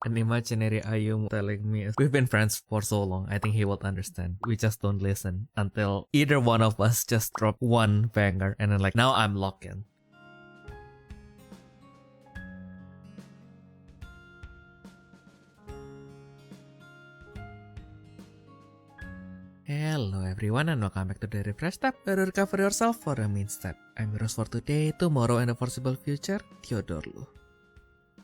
an imaginary Ayumu telling me we've been friends for so long. I think he will understand. We just don't listen until either one of us just drop one banger and then like now I'm locked in. Hello everyone and welcome back to the Refresh Step, where you recover yourself for a main step. I'm your host for today, tomorrow, and the foreseeable future, Theodore Lu.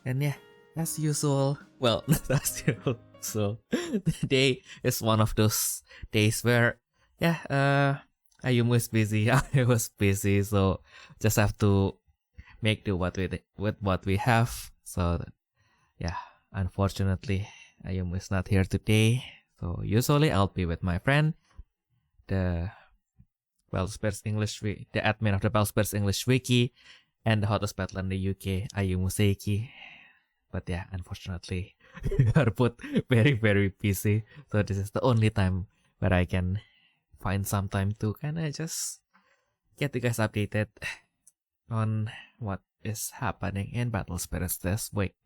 And yeah, as usual, well, not as usual, so today is one of those days where, Ayumu is busy, I was busy, so just have to make do with what we have. So, yeah, unfortunately, Ayumu is not here today. So usually I'll be with my friend, the admin of the Bellspears English Wiki, and the hottest battle in the UK, Ayumu Seiki. But yeah, unfortunately, we are both very, very busy. So this is the only time where I can find some time to kind of just get you guys updated on what is happening in Battle Spirits this week.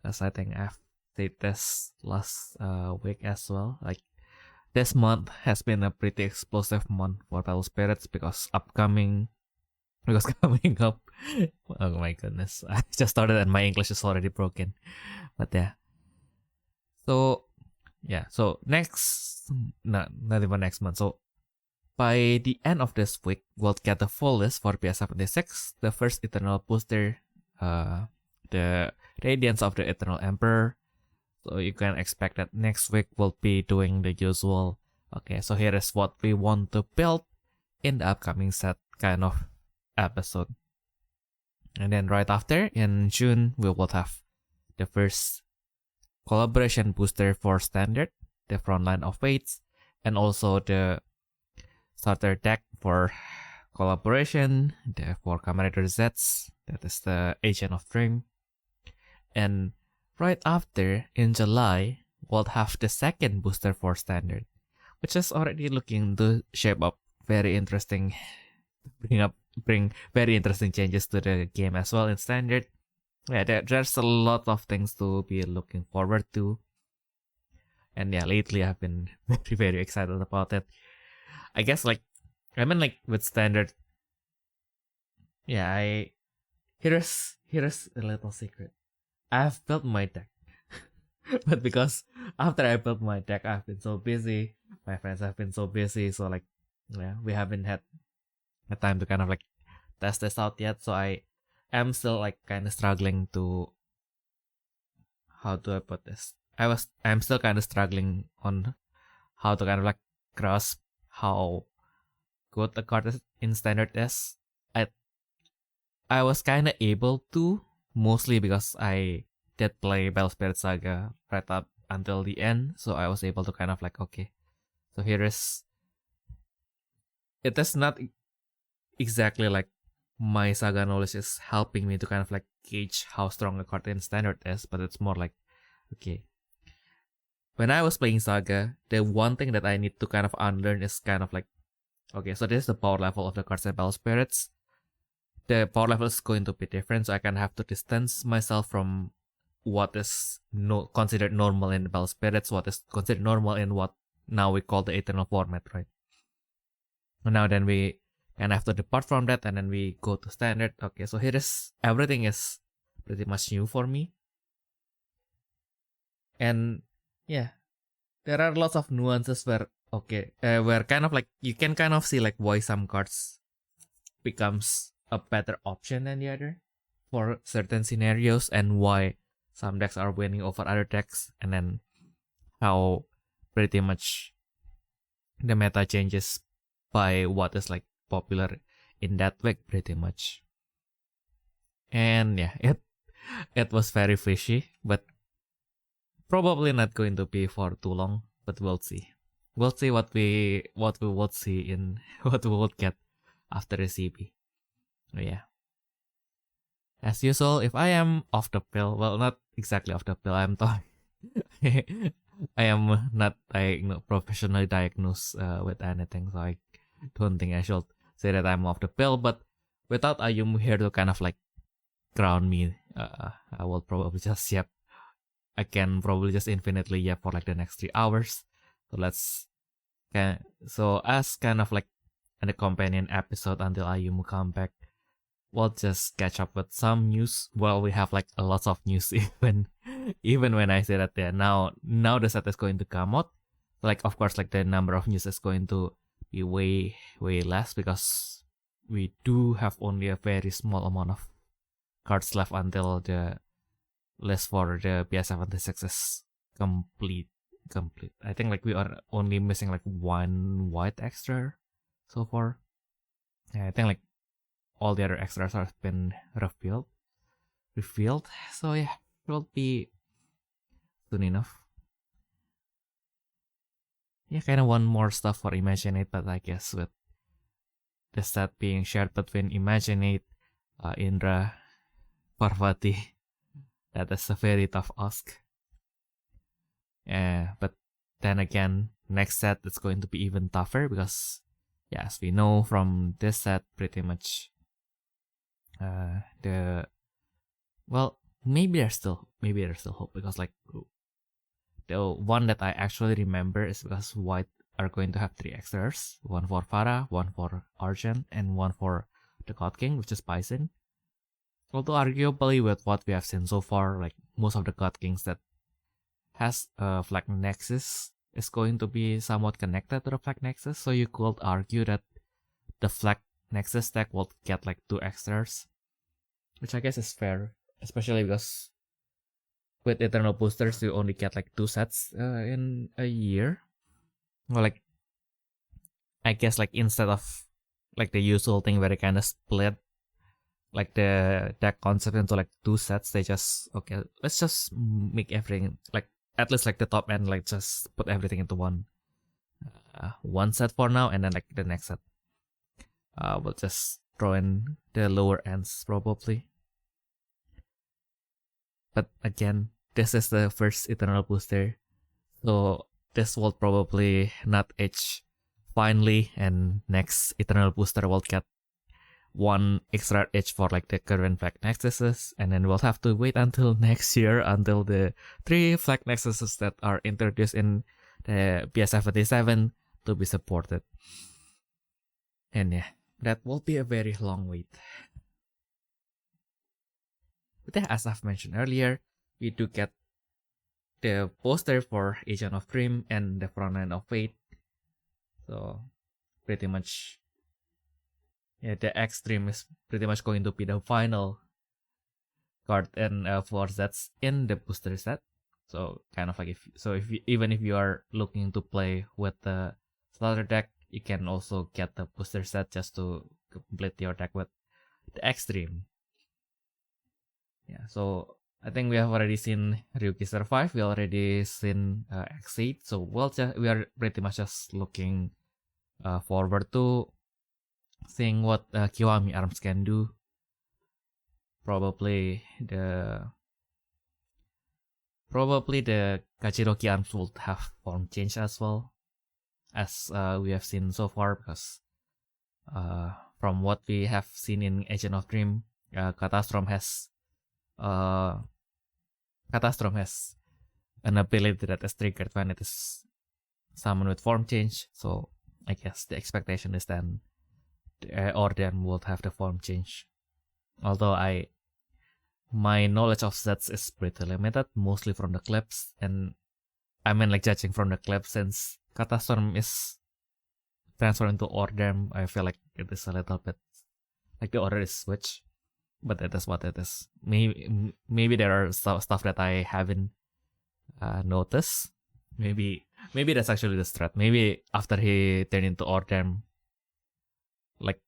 Because I think I've said this last week as well. Like, this month has been a pretty explosive month for Battle Spirits because coming up, oh my goodness, I just started and my English is already broken. But yeah, so not even next month. So by the end of this week, we'll get the full list for PS76, the first Eternal booster, the Radiance of the Eternal Emperor. So you can expect that next week we'll be doing the usual. Okay, so here is what we want to build in the upcoming set kind of episode. And then right after, in June, we will have the first collaboration booster for Standard, the Frontline of Fates, and also the starter deck for collaboration, the 4 Commander Zs, that is the Agent of Dream. And right after, in July, we'll have the second booster for Standard, which is already looking to shape up very interesting, bring very interesting changes to the game as well in Standard. Yeah, there's a lot of things to be looking forward to. And yeah, lately I've been very, very excited about it. I guess with Standard, yeah, here's a little secret. I've built my deck. But because after I built my deck, I've been so busy. My friends have been so busy. So we haven't had the time to kind of test this out yet. So I am still kind of struggling to, how do I put this? I'm still kind of struggling on how to kind of grasp how good the card in Standard is. I was kind of able to, mostly because I did play Bellspears Saga right up until the end, so I was able to kind of okay, so it is not exactly my Saga knowledge is helping me to kind of gauge how strong a card in Standard is, but it's more okay, when I was playing Saga, the one thing that I need to kind of unlearn is kind of okay, so this is the power level of the cards in Bellspirits. The power level is going to be different, so I can have to distance myself from what is considered normal in the Bell Spirits, what is considered normal in what now we call the Eternal format, right? And now then we kind of have to depart from that, and then we go to Standard. Okay, so everything is pretty much new for me. And yeah, there are lots of nuances where kind of you can kind of see why some cards becomes a better option than the other for certain scenarios, and why some decks are winning over other decks, and then how pretty much the meta changes by what is popular in that week pretty much. And yeah, it was very fishy, but probably not going to be for too long, but we'll see. We'll see what we will see in what we will get after the CB. Yeah. As usual, if I am off the pill, well, not exactly off the pill, I am not professionally diagnosed with anything, so I don't think I should say that I'm off the pill. But without Ayumu here to kind of ground me, I will probably just I can probably just infinitely yap for like the next 3 hours. So as kind of like a companion episode until Ayumu come back, we'll just catch up with some news. Well, we have like a lot of news even when I say that now the set is going to come out. Like of course like the number of news is going to be way less because we do have only a very small amount of cards left until the list for the PS76 is complete. I think like we are only missing like 1 white extra so far. I think like all the other extras have been revealed. So yeah, it will be soon enough. Yeah, kind of one more stuff for Imaginate, but I guess with the set being shared between Imaginate, Indra, Parvati, that is a very tough ask. But then again, next set it's going to be even tougher because, yeah, as we know from this set, pretty much maybe there's still hope because like the one that I actually remember is because White are going to have 3 extras, 1 for Farah, 1 for Argent, and 1 for the God King, which is Bison. Although arguably with what we have seen so far, like most of the God Kings that has a Flag Nexus is going to be somewhat connected to the Flag Nexus, so you could argue that the Flag Nexus deck will get like 2 extras, which I guess is fair, especially because with Eternal Boosters you only get like 2 sets in a year. Well, like I guess like instead of like the usual thing where they kind of split like the deck concept into like 2 sets, they just let's just make everything like at least like the top end, like just put everything into one set for now, and then like the next set we'll just throw in the lower ends probably. But again, this is the first Eternal Booster, so this will probably not age finally, and next Eternal Booster will get 1 extra age for like the current Flag Nexuses, and then we'll have to wait until next year until the 3 Flag Nexuses that are introduced in the PS77 to be supported. And yeah, that will be a very long wait. But yeah, as I've mentioned earlier, we do get the poster for Agent of Dream and the Frontline of Fate. So pretty much, yeah, the Extreme is pretty much going to be the final card and for sets in the booster set. So kind of like even if you are looking to play with the starter deck, you can also get the booster set just to complete your deck with the Extreme. Yeah, so I think we have already seen Ryuki survive. We already seen X8. So we are pretty much just looking forward to seeing what Kiwami arms can do. Probably the Kachiroki arms will have form change as well, as we have seen so far, because from what we have seen in Agent of Dream, Catastrom has an ability that is triggered when it is summoned with form change. So I guess the expectation is then Orden will have the form change. Although my knowledge of sets is pretty limited, mostly from the clips, and I mean like judging from the clips, since Katastorm is transferred into Ordem, I feel like it is a little bit like the order is switched, but it is what it is. Maybe there are stuff that I haven't noticed. Maybe that's actually the strat. Maybe after he turned into Ordem, like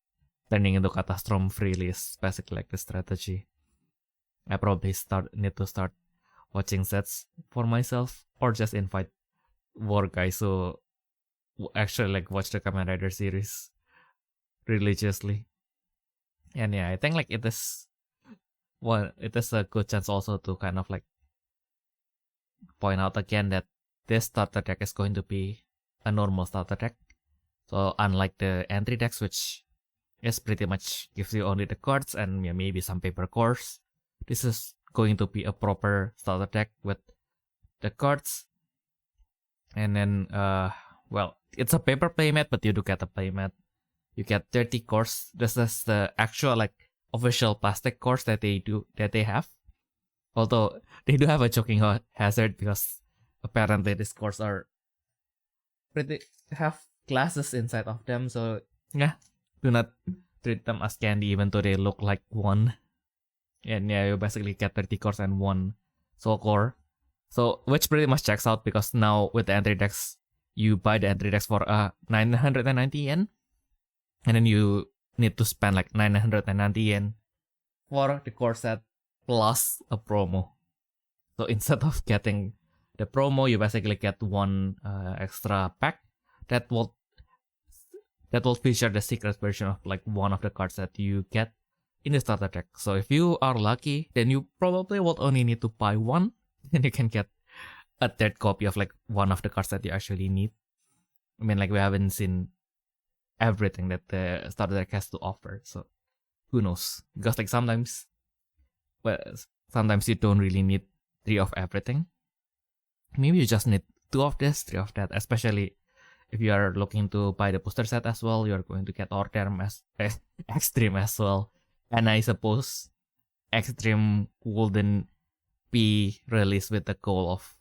turning into Catastrom freely is basically like the strategy. I probably need to start watching sets for myself, or just invite war guys who actually like watch the Kamen Rider series religiously. And yeah, I think like it is a good chance also to kind of like point out again that this starter deck is going to be a normal starter deck. So unlike the entry decks, which is pretty much gives you only the cards and maybe some paper cores, this is going to be a proper starter deck with the cards. And then, well, it's a paper playmat, but you do get a playmat. You get 30 cores. This is the actual like official plastic cores that they have. Although they do have a choking hazard because apparently these cores are pretty have glasses inside of them. So yeah, do not treat them as candy even though they look like one. And yeah, you basically get 30 cores and one soul core. So which pretty much checks out because now with the entry decks, you buy the entry decks for 990 yen. And then you need to spend like 990 yen for the core set plus a promo. So instead of getting the promo, you basically get one extra pack that will feature the secret version of like one of the cards that you get in the starter deck. So if you are lucky, then you probably will only need to buy one, and you can get a third copy of like one of the cards that you actually need. I mean, like we haven't seen everything that the starter deck has to offer, so who knows? Because like sometimes you don't really need 3 of everything. Maybe you just need 2 of this, 3 of that. Especially if you are looking to buy the booster set as well, you're going to get Orderm as Extreme as well. And I suppose Extreme wouldn't be released with the goal of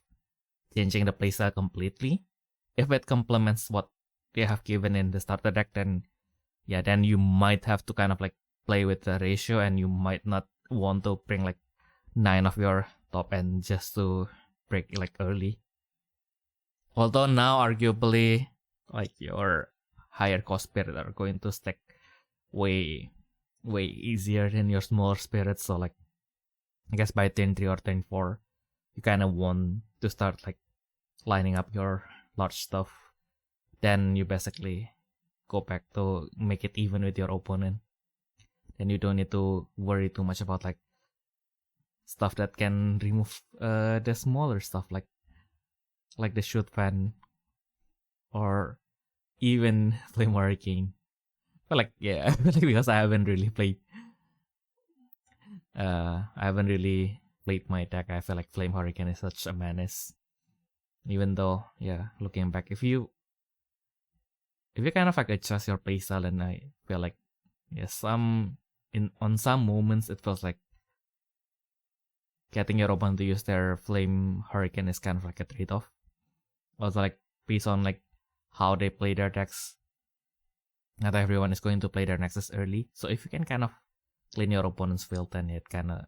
changing the playstyle completely. If it complements what they have given in the starter deck, then you might have to kind of like play with the ratio, and you might not want to bring like 9 of your top end just to break like early. Although now arguably like your higher cost spirit are going to stack way easier than your smaller spirits. So like I guess by turn 3 or turn 4, you kind of want to start like lining up your large stuff. Then you basically go back to make it even with your opponent. Then you don't need to worry too much about like stuff that can remove the smaller stuff like the shoot fan or even Flame Hurricane. But like yeah, because I haven't really played my deck. I feel like Flame Hurricane is such a menace. Even though, yeah, looking back, if you kind of like adjust your playstyle, and I feel like, yeah, on some moments it feels like getting your opponent to use their Flame Hurricane is kind of like a trade-off. Also, like based on like how they play their decks, not everyone is going to play their Nexus early. So if you can kind of clean your opponent's field, then it kind of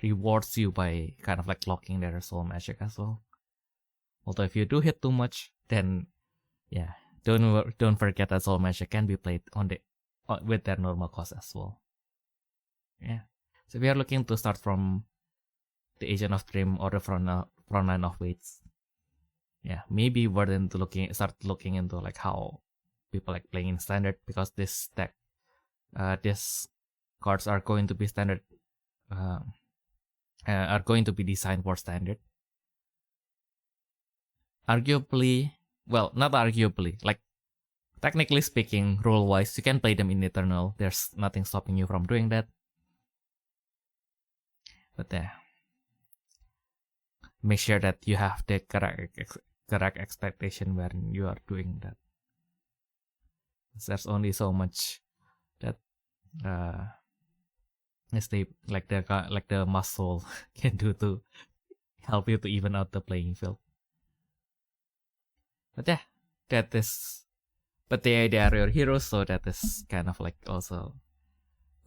rewards you by kind of like locking their soul magic as well. Although if you do hit too much, then yeah, don't forget that soul magic can be played with their normal cost as well. Yeah. So we are looking to start from the Agent of Dream or the front line of weights. Yeah, maybe we're then to start looking into like how people like playing in standard, because this deck, these cards are going to be standard, are going to be designed for standard. Arguably, well, not arguably, like technically speaking, rule wise, you can play them in Eternal. There's nothing stopping you from doing that. But yeah, make sure that you have the correct expectation when you are doing that. There's only so much that the muscle can do to help you to even out the playing field. But yeah, but they are your heroes, so that is kind of like also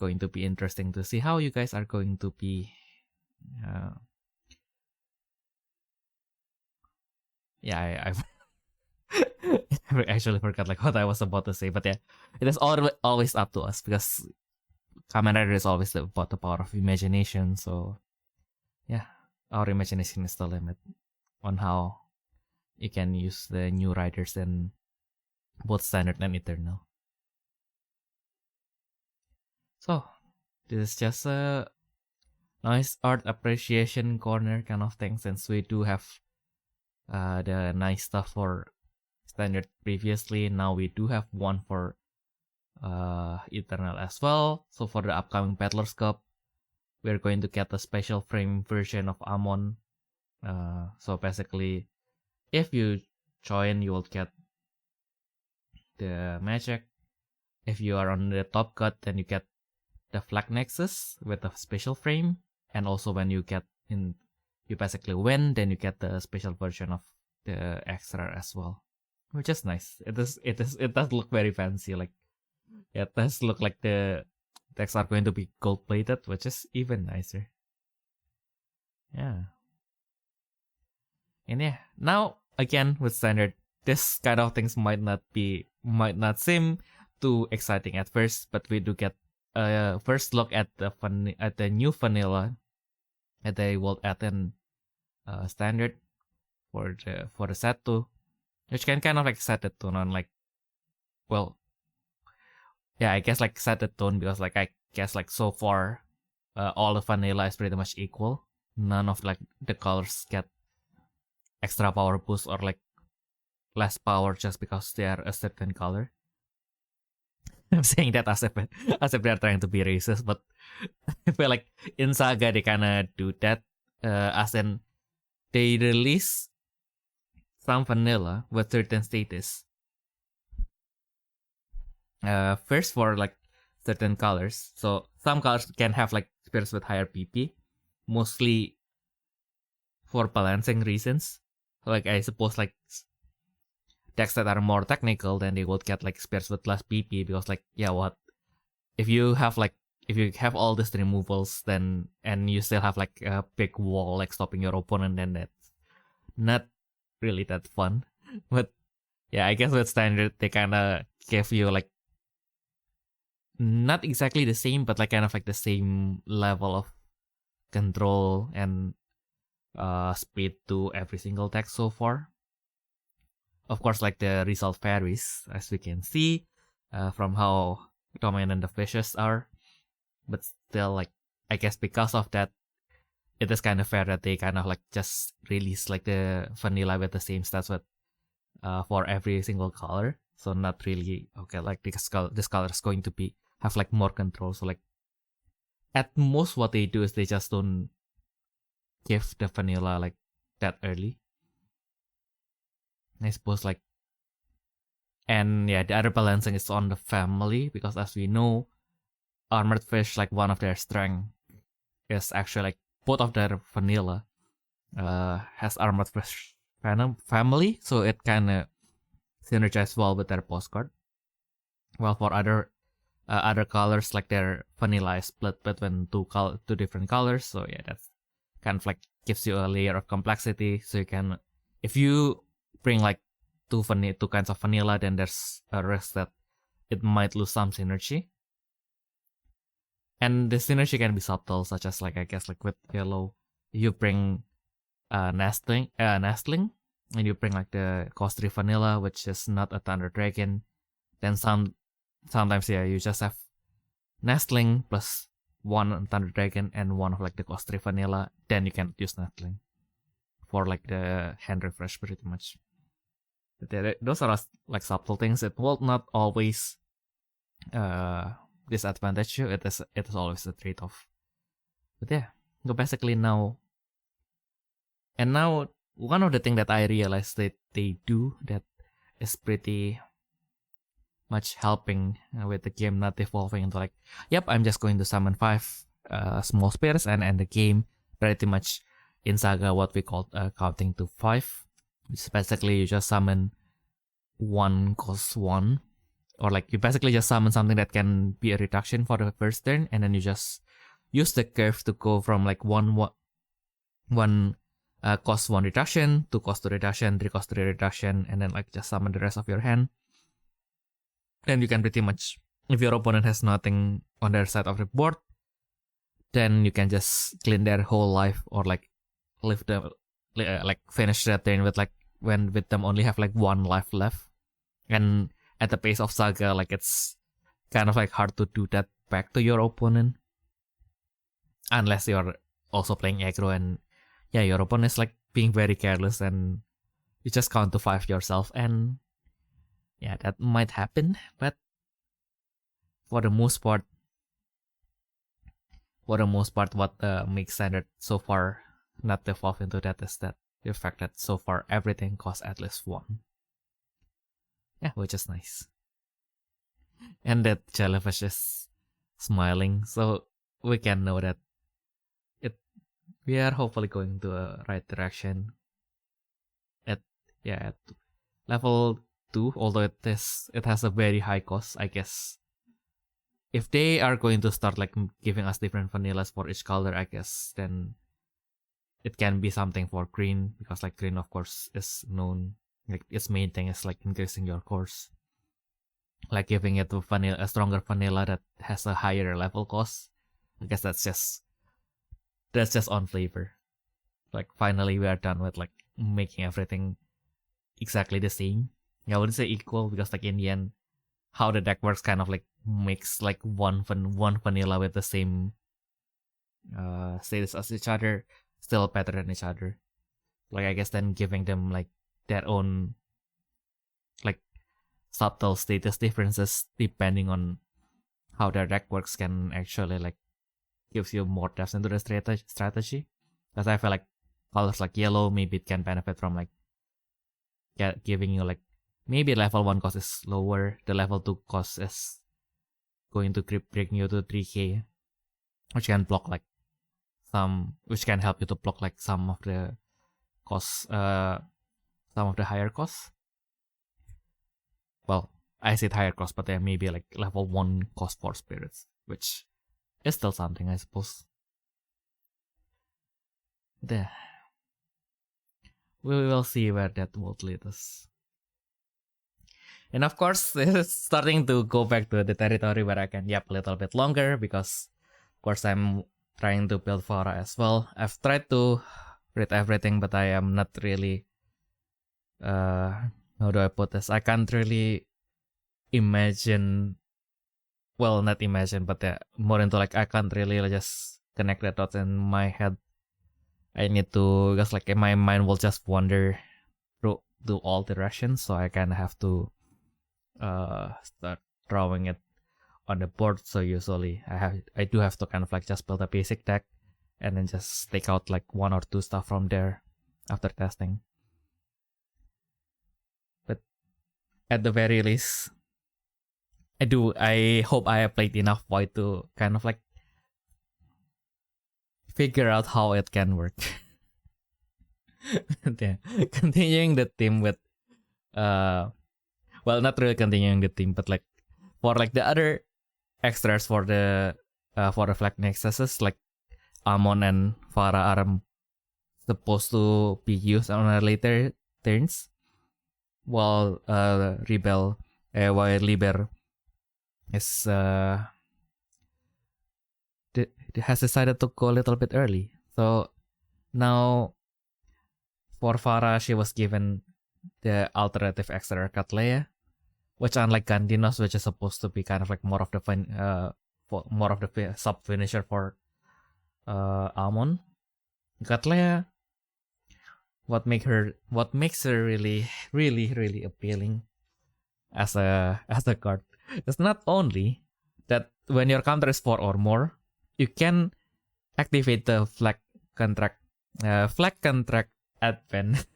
going to be interesting to see how you guys are going to be. I actually forgot like what I was about to say, but yeah, it is always up to us, because Kamen Rider is always about the power of imagination. So yeah, our imagination is the limit on how you can use the new riders in both standard and eternal. So this is just a nice art appreciation corner kind of thing, since we do have the nice stuff for standard previously. Now we do have one for eternal as well. So for the upcoming Battlers Cup, we're going to get a special frame version of Amon So basically, if you join, you will get the magic. If you are on the top cut, then you get the flag nexus with a special frame. And also when you get in, you basically win, then you get the special version of the extra as well, which is nice. It does look very fancy. Like, it does look like the decks are going to be gold plated, which is even nicer. Yeah. And yeah, now again with standard, this kind of things might not seem too exciting at first, but we do get a first look at the new vanilla that they will add in standard for the set 2, which can kind of like set the tone on like, well, yeah, I guess like set the tone, because like I guess like so far all the vanilla is pretty much equal. None of like the colors get extra power boost or like less power just because they are a certain color. I'm saying that as if they're trying to be racist, but I feel like in Saga they kinda do that, as in they release some vanilla with certain status. First for like certain colors, so some colors can have like spirits with higher PP, mostly for balancing reasons. Like I suppose like decks that are more technical, then they would get like spirits with less PP, because like, yeah, what if you have all these removals, then and you still have like a big wall like stopping your opponent, then that's not really that fun. But yeah, I guess with standard they kinda give you like not exactly the same, but like kind of like the same level of control and speed to every single deck so far. Of course, like the result varies, as we can see, from how dominant the fishes are. But still, like, I guess because of that, it is kind of fair that they kind of like just release like the vanilla with the same stats with for every single color. So not really, okay, like this color is going to have like more control. So like at most what they do is they just don't give the vanilla like that early, I suppose. Like, and yeah, the other balancing is on the family, because as we know, armored fish, like one of their strength is actually like both of their vanilla has armored fish family, so it kind of synergizes well with their postcard. While for other colors, like their vanilla is split between two different colors, so yeah, that's kind of like gives you a layer of complexity. So you can, if you bring like two kinds of vanilla, then there's a risk that it might lose some synergy. And the synergy can be subtle, such as like, I guess like with yellow, you bring nestling, and you bring like the cost 3 vanilla, which is not a thunder dragon. Then sometimes yeah, you just have nestling plus 1 thunder dragon and 1 of like the cost 3 vanilla. Then you can use nestling for like the hand refresh pretty much. But those are like subtle things. It will not always disadvantage you. It is always a trade-off. But yeah, so basically now one of the things that I realized that they do that is pretty much helping with the game not evolving into like, yep, I'm just going to summon 5 small spirits and end the game. Pretty much in Saga what we call counting to 5, which is basically you just summon 1 cost 1, or like you basically just summon something that can be a reduction for the first turn, and then you just use the curve to go from like one cost 1 reduction, 2 cost 2 reduction, 3 cost 3 reduction, and then like just summon the rest of your hand. Then you can pretty much, if your opponent has nothing on their side of the board, then you can just clean their whole life, or like leave them like finish their turn with like with them only have like 1 life left. And at the pace of Saga, like it's kind of like hard to do that back to your opponent, unless you're also playing aggro and yeah, your opponent is like being very careless and you just count to 5 yourself, and yeah, that might happen. But for the most part, what makes standard so far not evolve into that is that the fact that so far everything costs at least 1. Yeah, which is nice. And that jellyfish is smiling, so we can know that we are hopefully going to a right direction. At level 2, although it has a very high cost, I guess. If they are going to start like giving us different vanillas for each color, I guess then it can be something for green, because like green of course is known, like its main thing is like increasing your course, like giving it a stronger vanilla that has a higher level cost. I guess that's just on flavor. Like finally we are done with like making everything exactly the same. I wouldn't say equal, because like in the end how the deck works kind of like makes like one vanilla with the same status as each other still better than each other. Like I guess then giving them like their own like subtle status differences depending on how their deck works can actually like gives you more depth into the strategy. Because I feel like colors like yellow, maybe it can benefit from like giving you like maybe level 1 cost is lower, the level 2 cost is going to bring you to 3k, which can block like which can help you to block like some of the costs, some of the higher costs. Well, I said higher cost, but there may be like level 1 cost for spirits, which is still something, I suppose. There. We will see where that will lead us. And of course, this is starting to go back to the territory where I can yap a little bit longer, because of course I'm trying to build Farah as well. I've tried to read everything, but I am not really, how do I put this? I can't really imagine, well, not imagine, but more into like, I can't really just connect the dots in my head. I need to, because like my mind will just wander through all directions, so I kind of have to start drawing it on the board. So usually I do have to kind of like just build a basic deck and then just take out like 1 or 2 stuff from there after testing. But at the very least, I hope I have played enough Void to kind of like figure out how it can work. Yeah. Continuing the theme with well, not really continuing the theme, but like for like the other extras for the Flag Nexuses, like Amon and Farah are supposed to be used on a later turns, while Liber is has decided to go a little bit early. So now for Farah, she was given the alternative extra Cattleya, which unlike Gandinos, which is supposed to be kind of like more of the sub finisher for Amon, Cattleya, what makes her really, really, really appealing as a card is not only that when your counter is 4 or more, you can activate the flag contract advent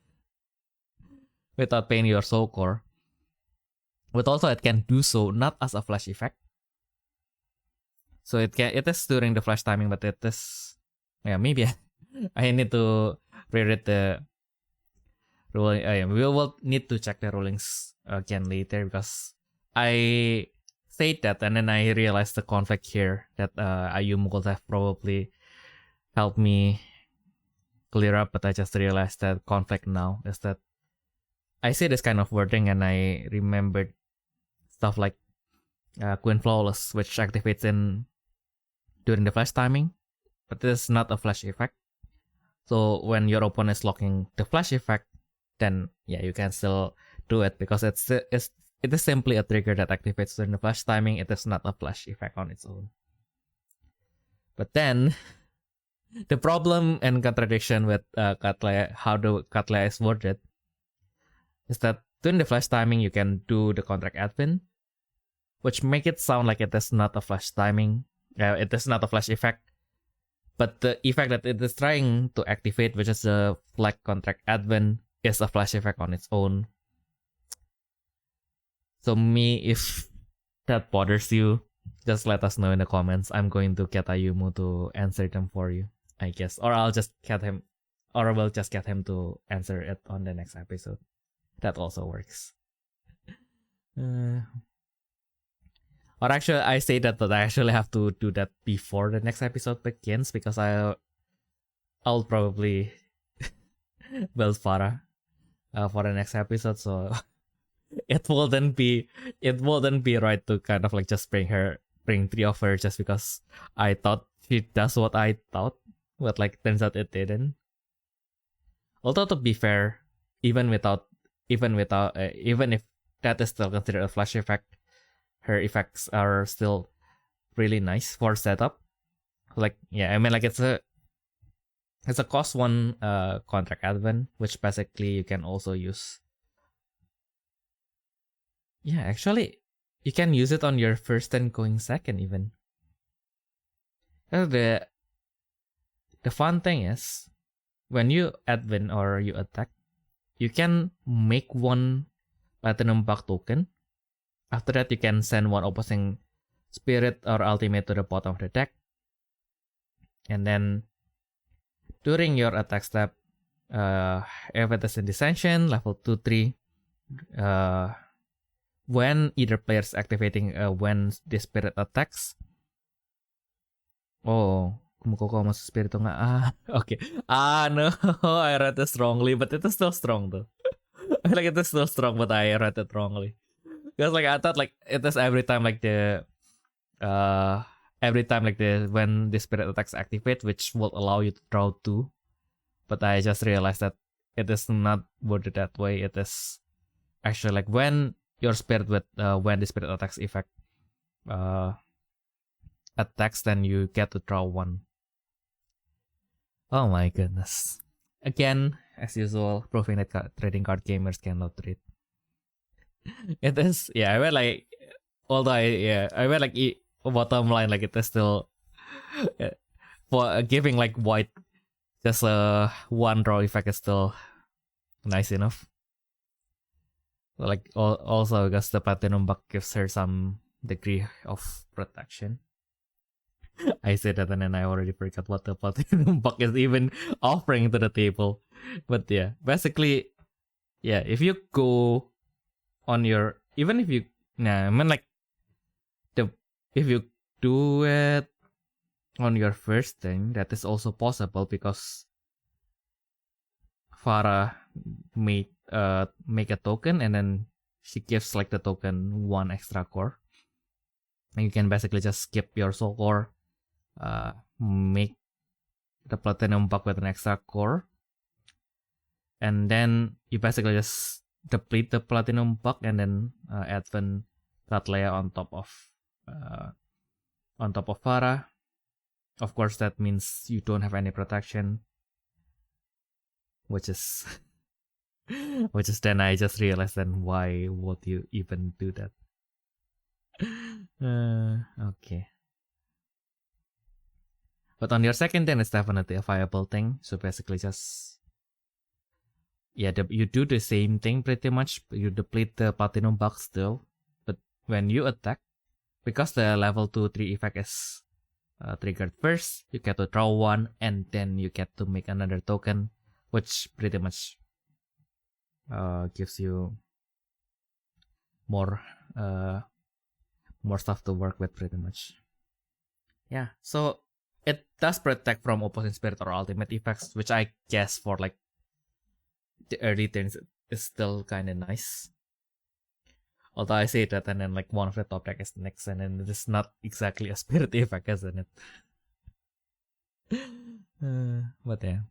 without paying your soul core. But also it can do so not as a flash effect. So it is during the flash timing, but it is, yeah, maybe I need to reread the ruling. We will need to check the rulings again later, because I said that and then I realized the conflict here that Ayumu could have probably helped me clear up, but I just realized that conflict now is that I say this kind of wording and I remembered stuff like Queen Flawless, which activates during the flash timing, but this is not a flash effect. So when your opponent is locking the flash effect, then yeah, you can still do it, because it is simply a trigger that activates during the flash timing. It is not a flash effect on its own. But then the problem and contradiction with Cattleya, how the Cattleya is worded, is that during the flash timing you can do the contract advent, which make it sound like it is not a flash timing. It is not a flash effect, But the effect that it is trying to activate, which is the flag contract advent, is a flash effect on its own. So if that bothers you, just let us know in the comments. I'm going to get Ayumu to answer them for you, I guess. Or I'll just get him, or we'll just get him to answer it on the next episode. That also works. Or actually, I say that, but I actually have to do that before the next episode begins because I'll probably build Farah for the next episode. So it wouldn't be right to kind of like just bring 3 of her just because I thought she does what I thought, but like turns out it didn't. Although to be fair, even if that is still considered a flash effect, her effects are still really nice for setup. Like, yeah, I mean, like it's a cost 1 contract advent, which basically you can also use. Yeah, actually, you can use it on your first and going second even. The fun thing is, when you advent or you attack, you can make 1 platinum buck token. After that, you can send 1 opposing spirit or ultimate to the bottom of the deck. And then, during your attack step, if it is in Dissension, level 2-3, when either player is activating when the spirit attacks. Oh, kumukuha mo sa spirito nga. Okay. No, I read this wrongly, but it is still strong though. Like it is still strong, but I read it wrongly. Because like I thought like it is every time like when the spirit attacks activate, which will allow you to draw 2. But I just realized that it is not worded that way. It is actually like when your spirit when the spirit attacks effect attacks, then you get to draw 1. Oh my goodness. Again, as usual, proving that trading card gamers cannot read. It is, yeah, I mean like, although I mean like, bottom line, like it is still, for giving like white, just a 1 draw effect is still nice enough. Like, also because the platinum buck gives her some degree of protection. I said that and then I already forgot what the platinum buck is even offering to the table. But yeah, basically, yeah, if you go on your, even if you, I mean like, if you do it on your first thing, that is also possible because Farah make a token and then she gives like the token 1 extra core. And you can basically just skip your soul core, make the platinum buck with an extra core, and then you basically just deplete the platinum buck and then advent Ratlea on top of Farah. Of course, that means you don't have any protection, which is then I just realized then why would you even do that? Okay. But on your second turn, it's definitely a viable thing. So basically just, yeah, you do the same thing pretty much. You deplete the platinum buck still. But when you attack, because the level 2-3 effect is triggered first, you get to draw 1 and then you get to make another token, which pretty much gives you more stuff to work with pretty much. Yeah, so it does protect from opposing spirit or ultimate effects, which I guess for like the early turns is still kind of nice. Although I say that and then like one of the top deck is the next and then it is not exactly a spirit effect, isn't it? But yeah.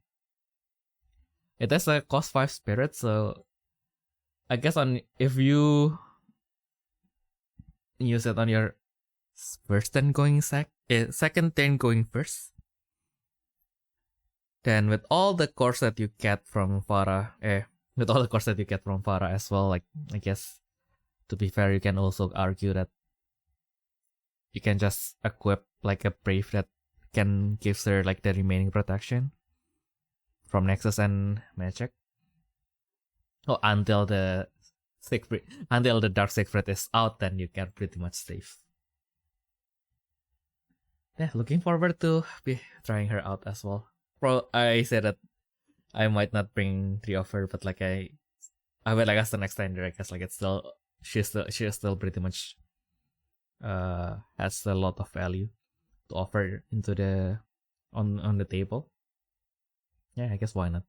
It has a cost 5 spirit, so I guess if you use it on your first turn going second turn going first, then with all the cores that you get from Farah, as well, like I guess to be fair, you can also argue that you can just equip like a brave that can give her like the remaining protection from Nexus and Magic. Oh, until the Dark Secret is out, then you can pretty much safe. Yeah, looking forward to be trying her out as well. I said that I might not bring 3 of her, but like I will, I guess the next time I guess like it's still she's still pretty much has a lot of value to offer into the on the table. Yeah, I guess why not.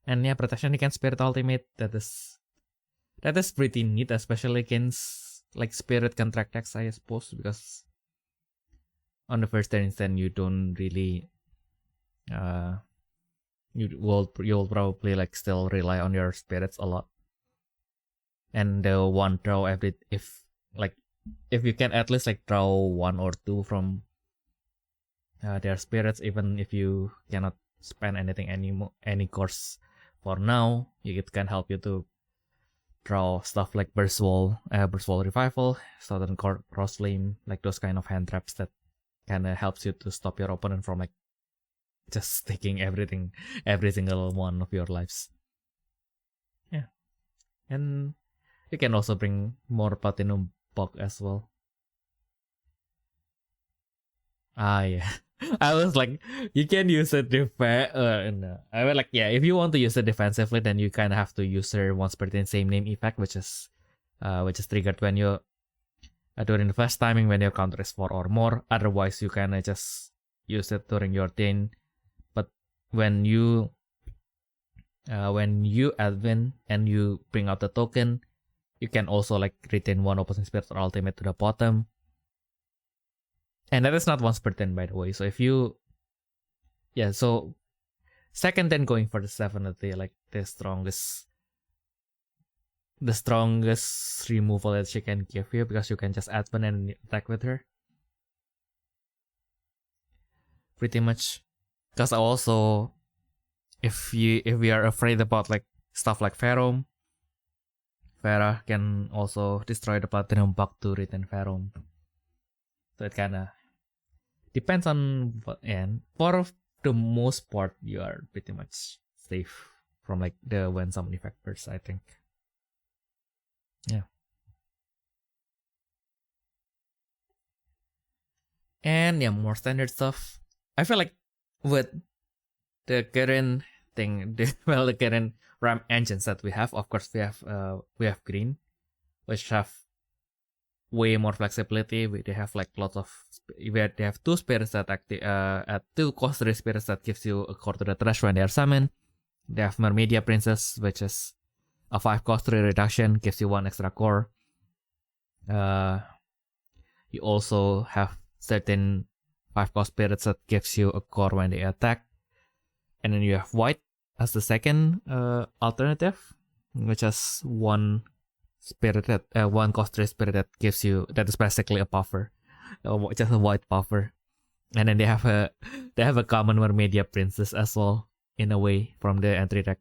And yeah, protection against Spirit Ultimate, that is pretty neat, especially against like Spirit Contract decks, I suppose, because on the first instance you don't really you'll probably like still rely on your spirits a lot. And the one draw if you can at least like draw 1 or 2 from their spirits, even if you cannot spend any course for now, it can help you to draw stuff like Burst Wall Revival, Southern Cross Flame, like those kind of hand traps that kind of helps you to stop your opponent from like just taking every single one of your lives. Yeah, and you can also bring more Platinum Puck as well. Yeah. I was like, you can use it no. I was like, yeah, if you want to use it defensively, then you kind of have to use her once per turn same name effect, which is triggered when you during the first timing when your counter is 4 or more. Otherwise, you kind of just use it during your turn. But when you advent and you bring out the token, you can also like retain 1 opposing spirit or ultimate to the bottom. And that is not once per turn, by the way. So if you, so second then going for the 7th, like the strongest removal that she can give you, because you can just advent and attack with her. Pretty much. Because also, if we are afraid about like stuff like Pherome, Pharah can also destroy the Platinum Puck to retain Pherome. So it kind of depends on what, and for the most part, you are pretty much safe from like the when summon effect burst, I think. Yeah. And yeah, more standard stuff. I feel like with the current thing, the current RAM engines that we have, of course we have green, which have way more flexibility. They have like lots of they have 2 spirits that at 2 cost 3 spirits that gives you a core to the trash when they are summoned. They have Mermedia Princess, which is a 5 cost 3 reduction, gives you 1 extra core. You also have certain 5 cost spirits that gives you a core when they attack. And then you have white as the second alternative, which has 1 spirit that 1 cost 3 spirit that gives you, that is basically a buffer, just a white buffer. And then they have a common Mermedia Princess as well, in a way, from the entry deck,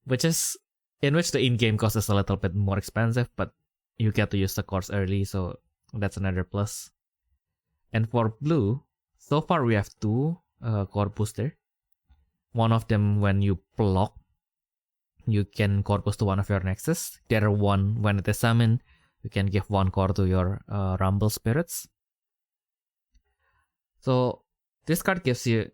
which the in-game cost is a little bit more expensive, but you get to use the cores early, so that's another plus. And for blue, so far we have 2 core booster. One of them, when you block, you can core boost to one of your nexus. The other one, when it is summoned, you can give 1 core to your Rumble Spirits. So this card gives you,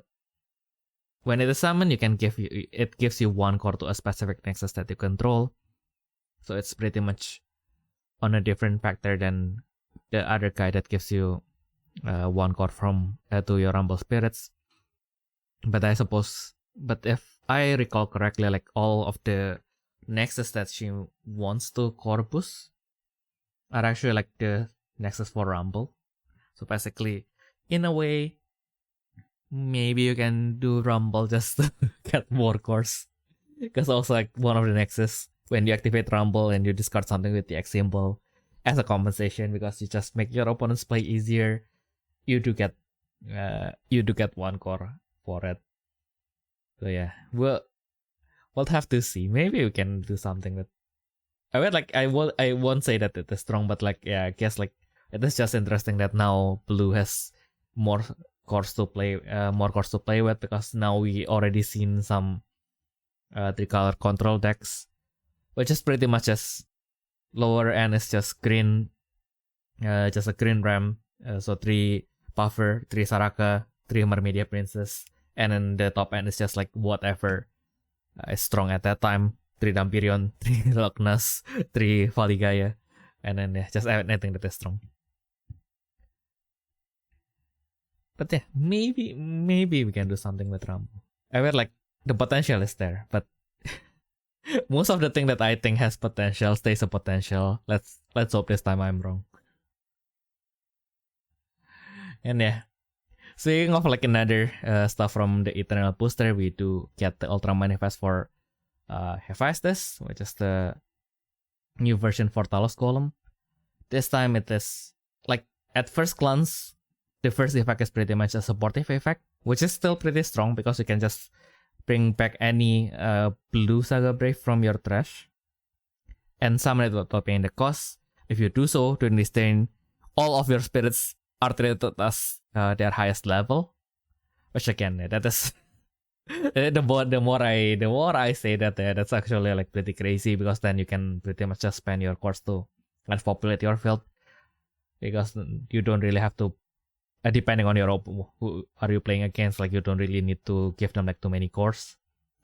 when it is summoned, it gives you 1 core to a specific nexus that you control. So it's pretty much on a different factor than the other guy that gives you 1 core from to your Rumble Spirits. But if I recall correctly, like all of the nexus that she wants to core boost are actually like the nexus for Rumble. So basically, in a way, maybe you can do Rumble just to get more cores. Because also like one of the nexus, when you activate Rumble and you discard something with the X symbol as a compensation, because you just make your opponent's play easier, you do get 1 core for it. So yeah, we'll have to see. Maybe we can do something with. I won't say that it is strong, but like, yeah, I guess like it is just interesting that now blue has more cores to play with, because now we already seen some 3-color control decks, which is pretty much just lower end is just green, just a green ram, so 3 Puffer, 3 Saraka, 3 Mermedia Princess, and then the top end is just like whatever is strong at that time. 3 Dampirion, 3 Loch Ness, 3 Valigaya, and then just anything that is strong. But yeah, maybe we can do something with Rambo. I mean, like, the potential is there, but most of the thing that I think has potential stays a potential. Let's hope this time I'm wrong. And yeah, speaking of like another stuff from the Eternal booster, we do get the Ultra Manifest for Hephaestus, which is the new version for Talos Golem. This time it is like, at first glance, the first effect is pretty much a supportive effect, which is still pretty strong because you can just bring back any blue Saga Brave from your trash and summon it without paying the cost. If you do so during this turn, all of your spirits are treated as their highest level, which again, that is the more I say that, that's actually like pretty crazy, because then you can pretty much just spend your cores to populate your field, because you don't really have to, depending on your who are you playing against, like you don't really need to give them like too many cores.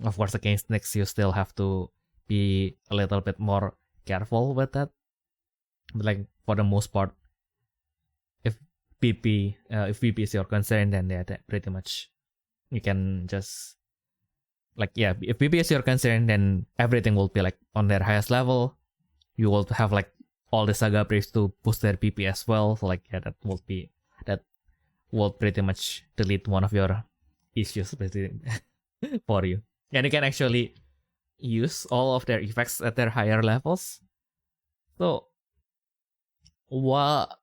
Of course, against Nyx you still have to be a little bit more careful with that, but like for the most part, if VP is your concern, then that pretty much you can just, like, yeah, if VP is your concern, then everything will be like on their highest level. You will have like all the Saga Braves to boost their PP as well. So like, yeah, that will pretty much delete one of your issues for you. And you can actually use all of their effects at their higher levels. So while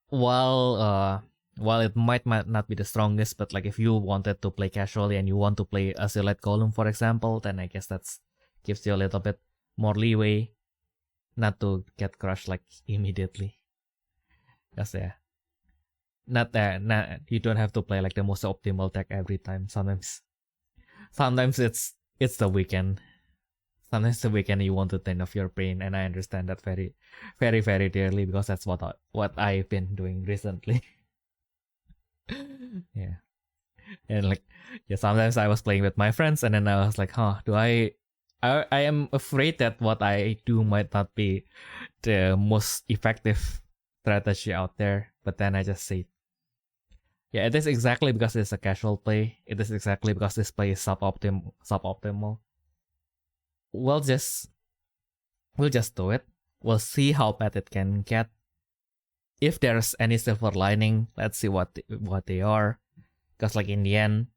it might not be the strongest, but like if you wanted to play casually and you want to play a Silhouette Golem, for example, then I guess that's gives you a little bit more leeway not to get crushed like immediately. Because yeah, not you don't have to play like the most optimal deck every time. Sometimes it's the weekend. Sometimes the weekend you want to turn off your brain, and I understand that very, very, very dearly, because that's what I've been doing recently. Yeah, and like, yeah, sometimes I was playing with my friends, and then I was like, I am afraid that what I do might not be the most effective strategy out there, but then I just say, yeah, it is exactly because it's a casual play. It is exactly because this play is suboptimal. We'll just do it. We'll see how bad it can get. If there's any silver lining, let's see what they are. Because like in the end,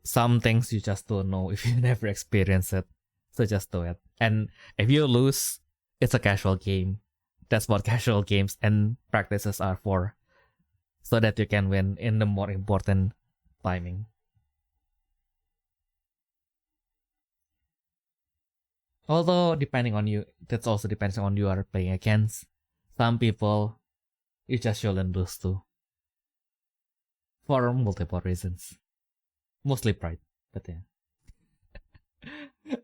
some things you just don't know if you never experience it. So just do it. And if you lose, it's a casual game. That's what casual games and practices are for. So that you can win in the more important timing. Although, depending on you, that also depends on you are playing against. Some people, you just shouldn't lose to. For multiple reasons. Mostly pride, but yeah.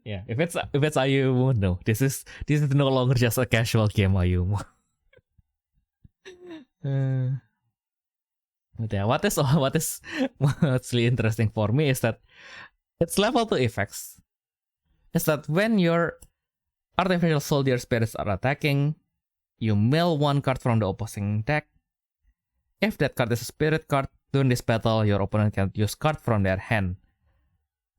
Yeah, if it's Ayumu, no. This is no longer just a casual game, Ayumu. But yeah, what's really interesting for me is that it's level 2 effects. Is that when your artificial soldier spirits are attacking, you mill one card from the opposing deck. If that card is a spirit card, during this battle, your opponent can use card from their hand.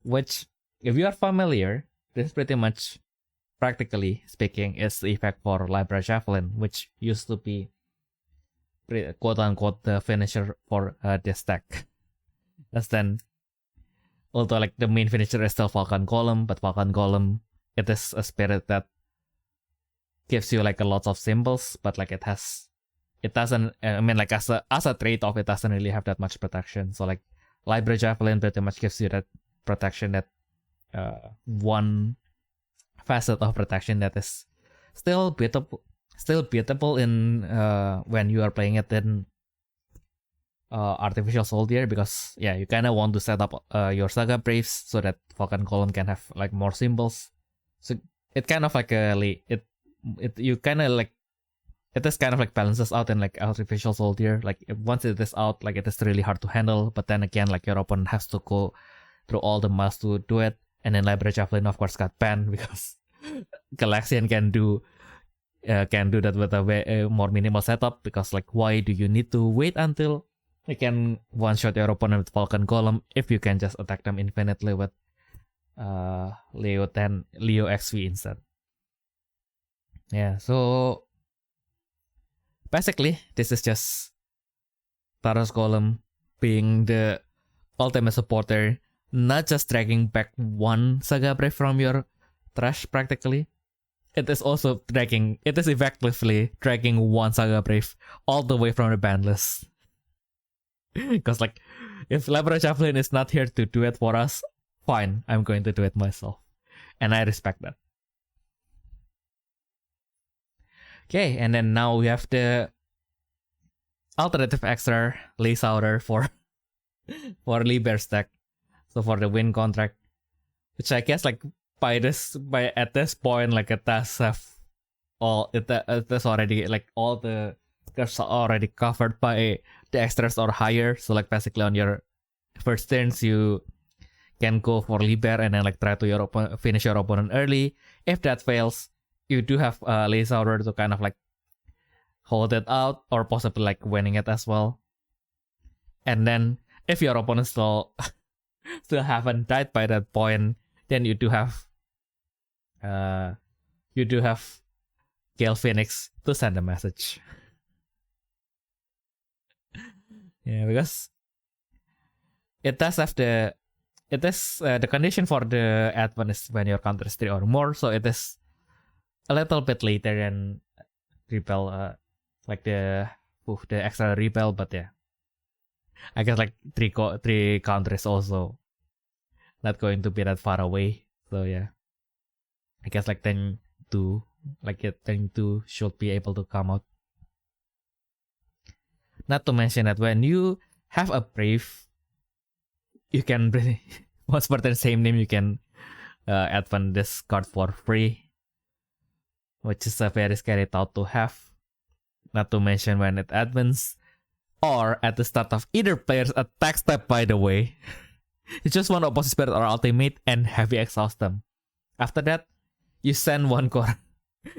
Which, if you are familiar, this is pretty much, practically speaking, is the effect for Libra Javelin, which used to be quote-unquote the finisher for this deck. As then, although like the main finisher is still Falcon Golem, but Falcon Golem, it is a spirit that gives you like a lot of symbols, but like it doesn't, I mean, like as a trade-off, it doesn't really have that much protection. So like Libra Javelin pretty much gives you that protection, that one facet of protection that is still beatable in when you are playing it in artificial soldier because you kind of want to set up your Saga Braves so that Vulcan Column can have like more symbols. So it kind of like it you kind of like it is kind of like balances out in like artificial soldier. Like once it is out, like it is really hard to handle. But then again, like your opponent has to go through all the miles to do it. And then Library Javelin of course got banned because Galaxian can do that with a more minimal setup. Because like why do you need to wait until you can one shot your opponent with Vulcan Golem if you can just attack them infinitely with Leo XV instead. Yeah, so basically this is just Taros Golem being the ultimate supporter, not just dragging back one Saga Brave from your trash practically. It is effectively dragging one Saga Brave all the way from the ban list. Because like, if Library Javelin is not here to do it for us, fine, I'm going to do it myself. And I respect that. Okay, and then now we have the alternative extra Lace Outer for Liber stack. So for the win contract, which I guess like at this point, like it does have it is already like all the cards are already covered by the extras or higher. So like basically on your first turns you can go for Liber and then like try to finish your opponent early. If that fails, you do have Lace Outer to kind of like hold it out or possibly like winning it as well. And then if your opponent still haven't died by that point, then you do have Gale Phoenix to send a message. Yeah, because it does have the condition for the advance is when your counter is 3 or more, so it is a little bit later than Repel, like the extra Repel, but yeah, I guess like three counter is also not going to be that far away, so yeah, I guess like 10-2, like 10-2 should be able to come out. Not to mention that when you have a Brave, you can once per the same name you can advance this card for free, which is a very scary thought to have. Not to mention when it advances or at the start of either player's attack step, by the way. You just want opposite spirit or ultimate and heavy exhaust them. After that, you send 1 core.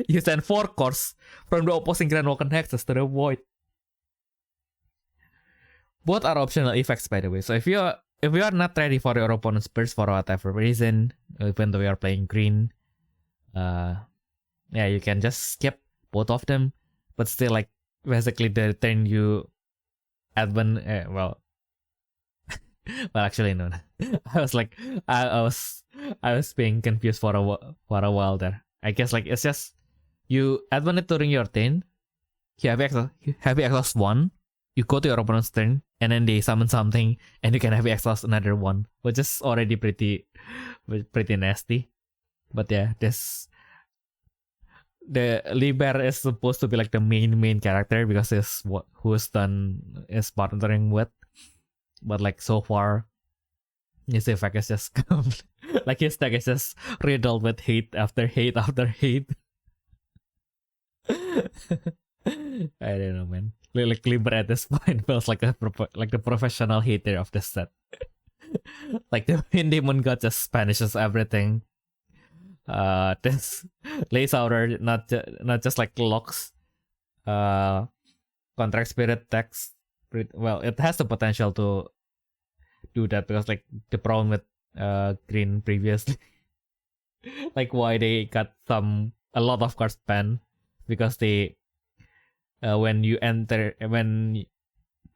You send 4 cores from the opposing Grand Walker Nexus to the void. Both are optional effects, by the way. So if you are not ready for your opponent's burst for whatever reason, even though you are playing green, you can just skip both of them. But still, like basically the turn you advance, well, actually no. I was like, I was being confused for a while there. I guess like it's just you advance it during your turn. You have exhaust 1. You go to your opponent's turn, and then they summon something, and you can heavy exhaust another 1, which is already pretty nasty. But yeah, the Liber is supposed to be like the main character because it's who's done is partnering with. But like so far, his effect is just like his deck is just riddled with hate after hate after hate. I don't know, man. Like Liber at this point feels like the professional hater of this set. Like the Wind Demon God just banishes everything. This Lace Outer not just like locks contract spirit decks. Well, it has the potential to do that because like the problem with green previously, like why they got a lot of cards banned because they when the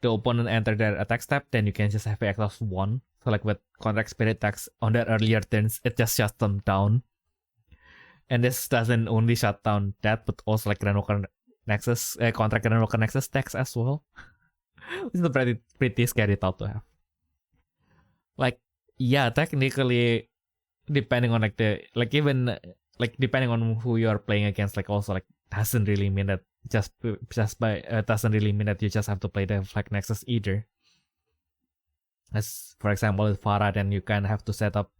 opponent enter their attack step, then you can just have exhaust 1. So like with contract spirit decks on their earlier turns, it just shuts them down. And this doesn't only shut down that, but also like Grand Walker Nexus, contract Grand Walker Nexus decks as well. It's a pretty scary thought to have. Like, yeah, technically, depending on depending on who you are playing against, like also like doesn't really mean that doesn't really mean that you just have to play the Flag Nexus either. As for example with Farah, then you can have to set up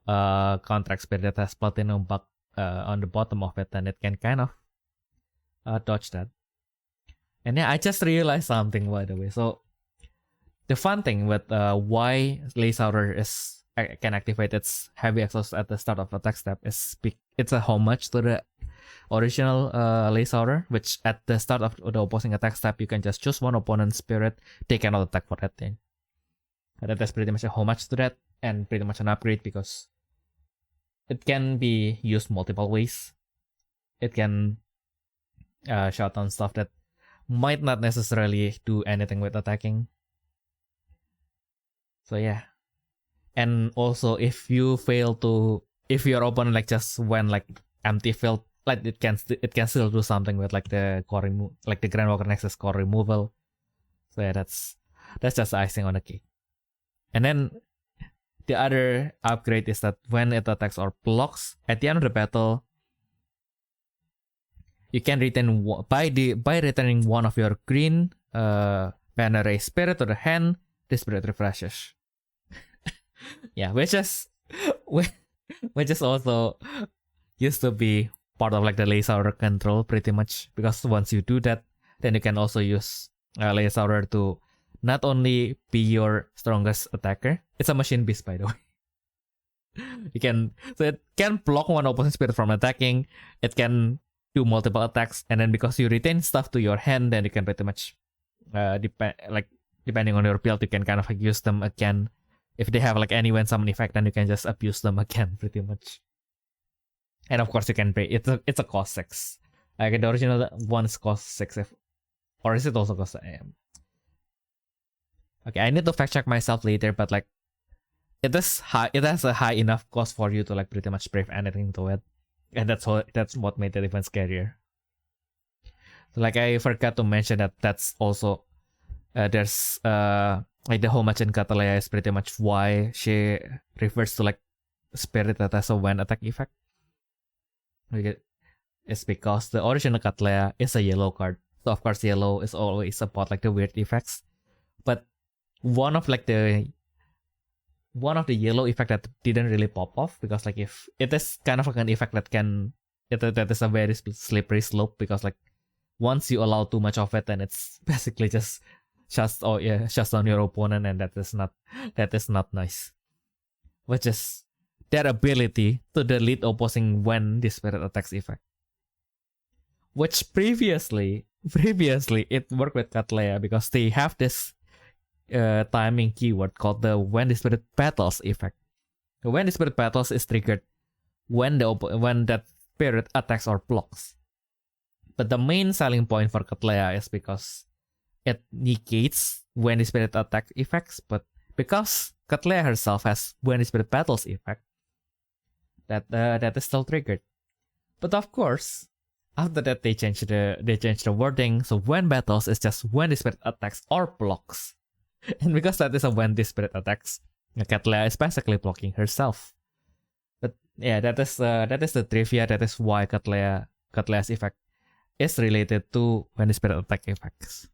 contract spirit that has platinum bug on the bottom of it, and it can kind of dodge that. And yeah, I just realized something, by the way. So the fun thing with why Lace Outer can activate its heavy exhaust at the start of attack step is it's a homage to the original Lace Outer, which at the start of the opposing attack step you can just choose one opponent's spirit, they cannot attack for that thing. And that is pretty much a homage to that, and pretty much an upgrade because it can be used multiple ways. It can shut down stuff that might not necessarily do anything with attacking. So yeah. And also if your opponent like just went like empty field, like it can still do something with like the like the Grandwalker Nexus core removal. So yeah, that's just icing on the cake. And then the other upgrade is that when it attacks or blocks at the end of the battle, you can return by returning one of your green Banner spirit to the hand. The spirit refreshes. Yeah, which is also used to be part of like the Lace Outer control pretty much, because once you do that, then you can also use Lace Outer to not only be your strongest attacker. It's a machine beast, by the way. So it can block one opposing spirit from attacking. It can do multiple attacks, and then because you retain stuff to your hand, then you can pretty much depending on your build, you can kind of like use them again. If they have like any when summon effect, then you can just abuse them again pretty much. And of course you can pay. It's a cost 6. Like the original one is cost 6, or is it also cost? Okay, I need to fact check myself later, but like it is high. It has a high enough cost for you to like pretty much brave anything to it, and that's what made it even scarier. So like I forgot to mention that's also there's like the homage in Catalea is pretty much why she refers to like spirit that has a when attack effect. It's because the original Catalea is a yellow card, so of course yellow is always about like the weird effects. But one of the yellow effect that didn't really pop off, because like if it is kind of like an effect that is a very slippery slope, because like once you allow too much of it, then it's basically just shuts down your opponent, and that is not nice. Which is their ability to delete opposing when the spirit attacks effect. Which previously it worked with Catlea because they have this timing keyword called the when the spirit battles effect. When the spirit battles is triggered when that spirit attacks or blocks. But the main selling point for Catlea is because it negates when the spirit attack effects, but because Catlea herself has when the spirit battles effect, that is still triggered. But of course, after that they changed the wording, so when battles is just when the spirit attacks or blocks. And because that is a when the spirit attacks, Catlea is basically blocking herself. But yeah, that is the trivia. That is why Catlea's effect is related to when the spirit attack effects.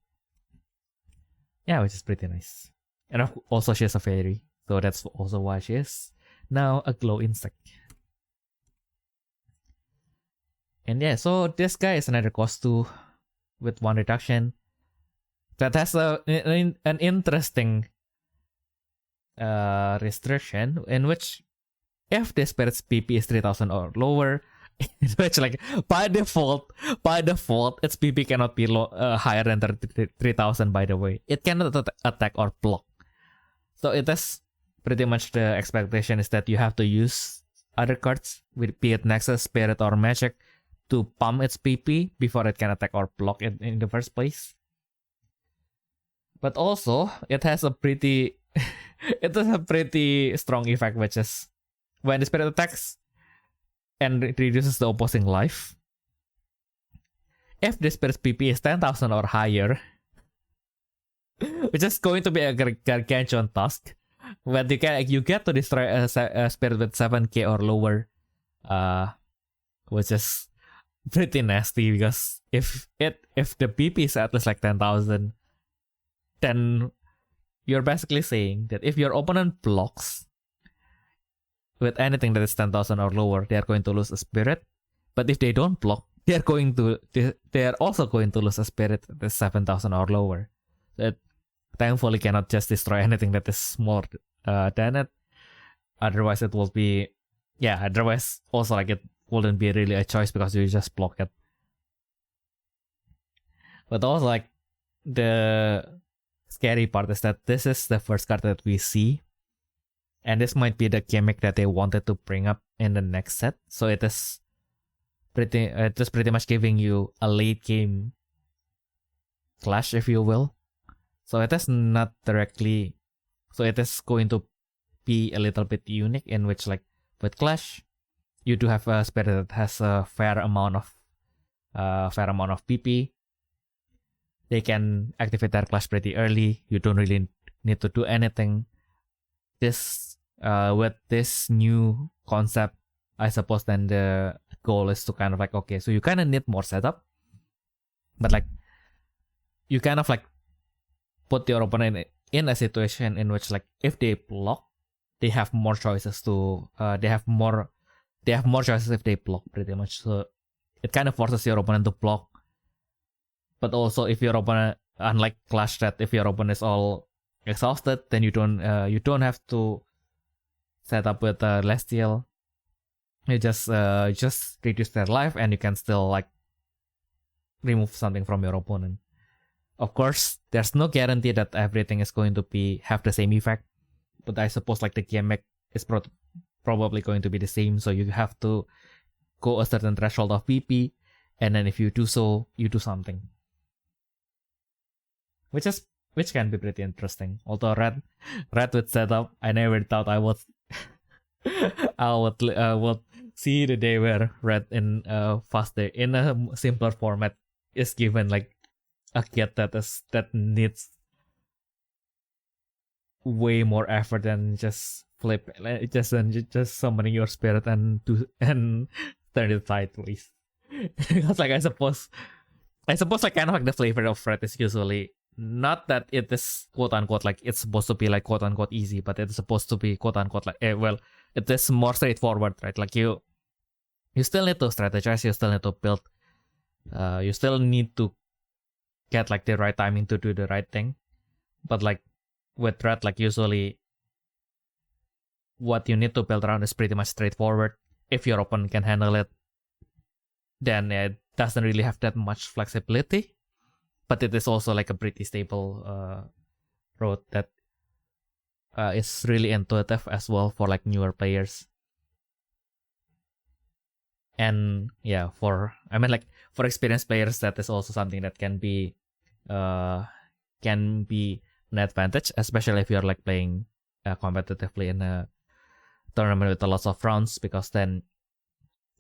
Yeah, which is pretty nice. And also she is a fairy, so that's also why she is now a glow insect. And yeah, so this guy is another cost 2 with 1 reduction. That has an interesting restriction in which if the spirit's PP is 3000 or lower, in which like by default its PP cannot be higher than 3000. By the way, it cannot attack or block. So it is pretty much the expectation is that you have to use other cards, with be it Nexus, Spirit, or Magic, to pump its PP before it can attack or block it in the first place. But also, it has a pretty strong effect, which is when the spirit attacks and it reduces the opposing life. If the spirit's PP is 10,000 or higher, which is going to be a gargantuan task, but you get to destroy a spirit with 7k or lower, which is pretty nasty, because if the PP is at least like 10,000, then you're basically saying that if your opponent blocks with anything that is 10,000 or lower, they are going to lose a spirit. But if they don't block, they are also going to lose a spirit that is 7,000 or lower. It thankfully cannot just destroy anything that is smaller than it. Otherwise, it will be, otherwise also like it wouldn't be really a choice because you just block it. But also like the scary part is that this is the first card that we see. And this might be the gimmick that they wanted to bring up in the next set. So it is pretty much giving you a late game clash, if you will. So it is not directly, so it is going to be a little bit unique in which like with clash, you do have a spirit that has a fair amount of PP. They can activate their clash pretty early. You don't really need to do anything. With this new concept, I suppose then the goal is to kind of like, okay, so you kind of need more setup, but like you kind of like put your opponent in a situation in which like if they block, they have more choices to they have more choices if they block pretty much. So it kind of forces your opponent to block. But also if your opponent, unlike Clash that if your opponent is all exhausted, then you don't have to set up with Celestial. You just reduce their life and you can still like remove something from your opponent. Of course, there's no guarantee that everything is going to have the same effect, but I suppose like the gimmick is probably going to be the same. So you have to go a certain threshold of PP, and then if you do so, you do something, which can be pretty interesting. Although red with setup, I never thought I would would see the day where red in faster in a simpler format is given like a kit that needs way more effort than just just summoning your spirit and turn it sideways. Because like I suppose like kind of like the flavor of red is usually not that it is quote unquote like it's supposed to be like quote unquote easy, but it's supposed to be quote unquote like it is more straightforward, right? Like you still need to strategize, you still need to build, you still need to get like the right timing to do the right thing. But like with red, like usually what you need to build around is pretty much straightforward. If your opponent can handle it, then it doesn't really have that much flexibility. But it is also like a pretty stable road that is really intuitive as well for like newer players. And yeah, for experienced players, that is also something that can be an advantage, especially if you're like playing competitively in a tournament with a lot of rounds, because then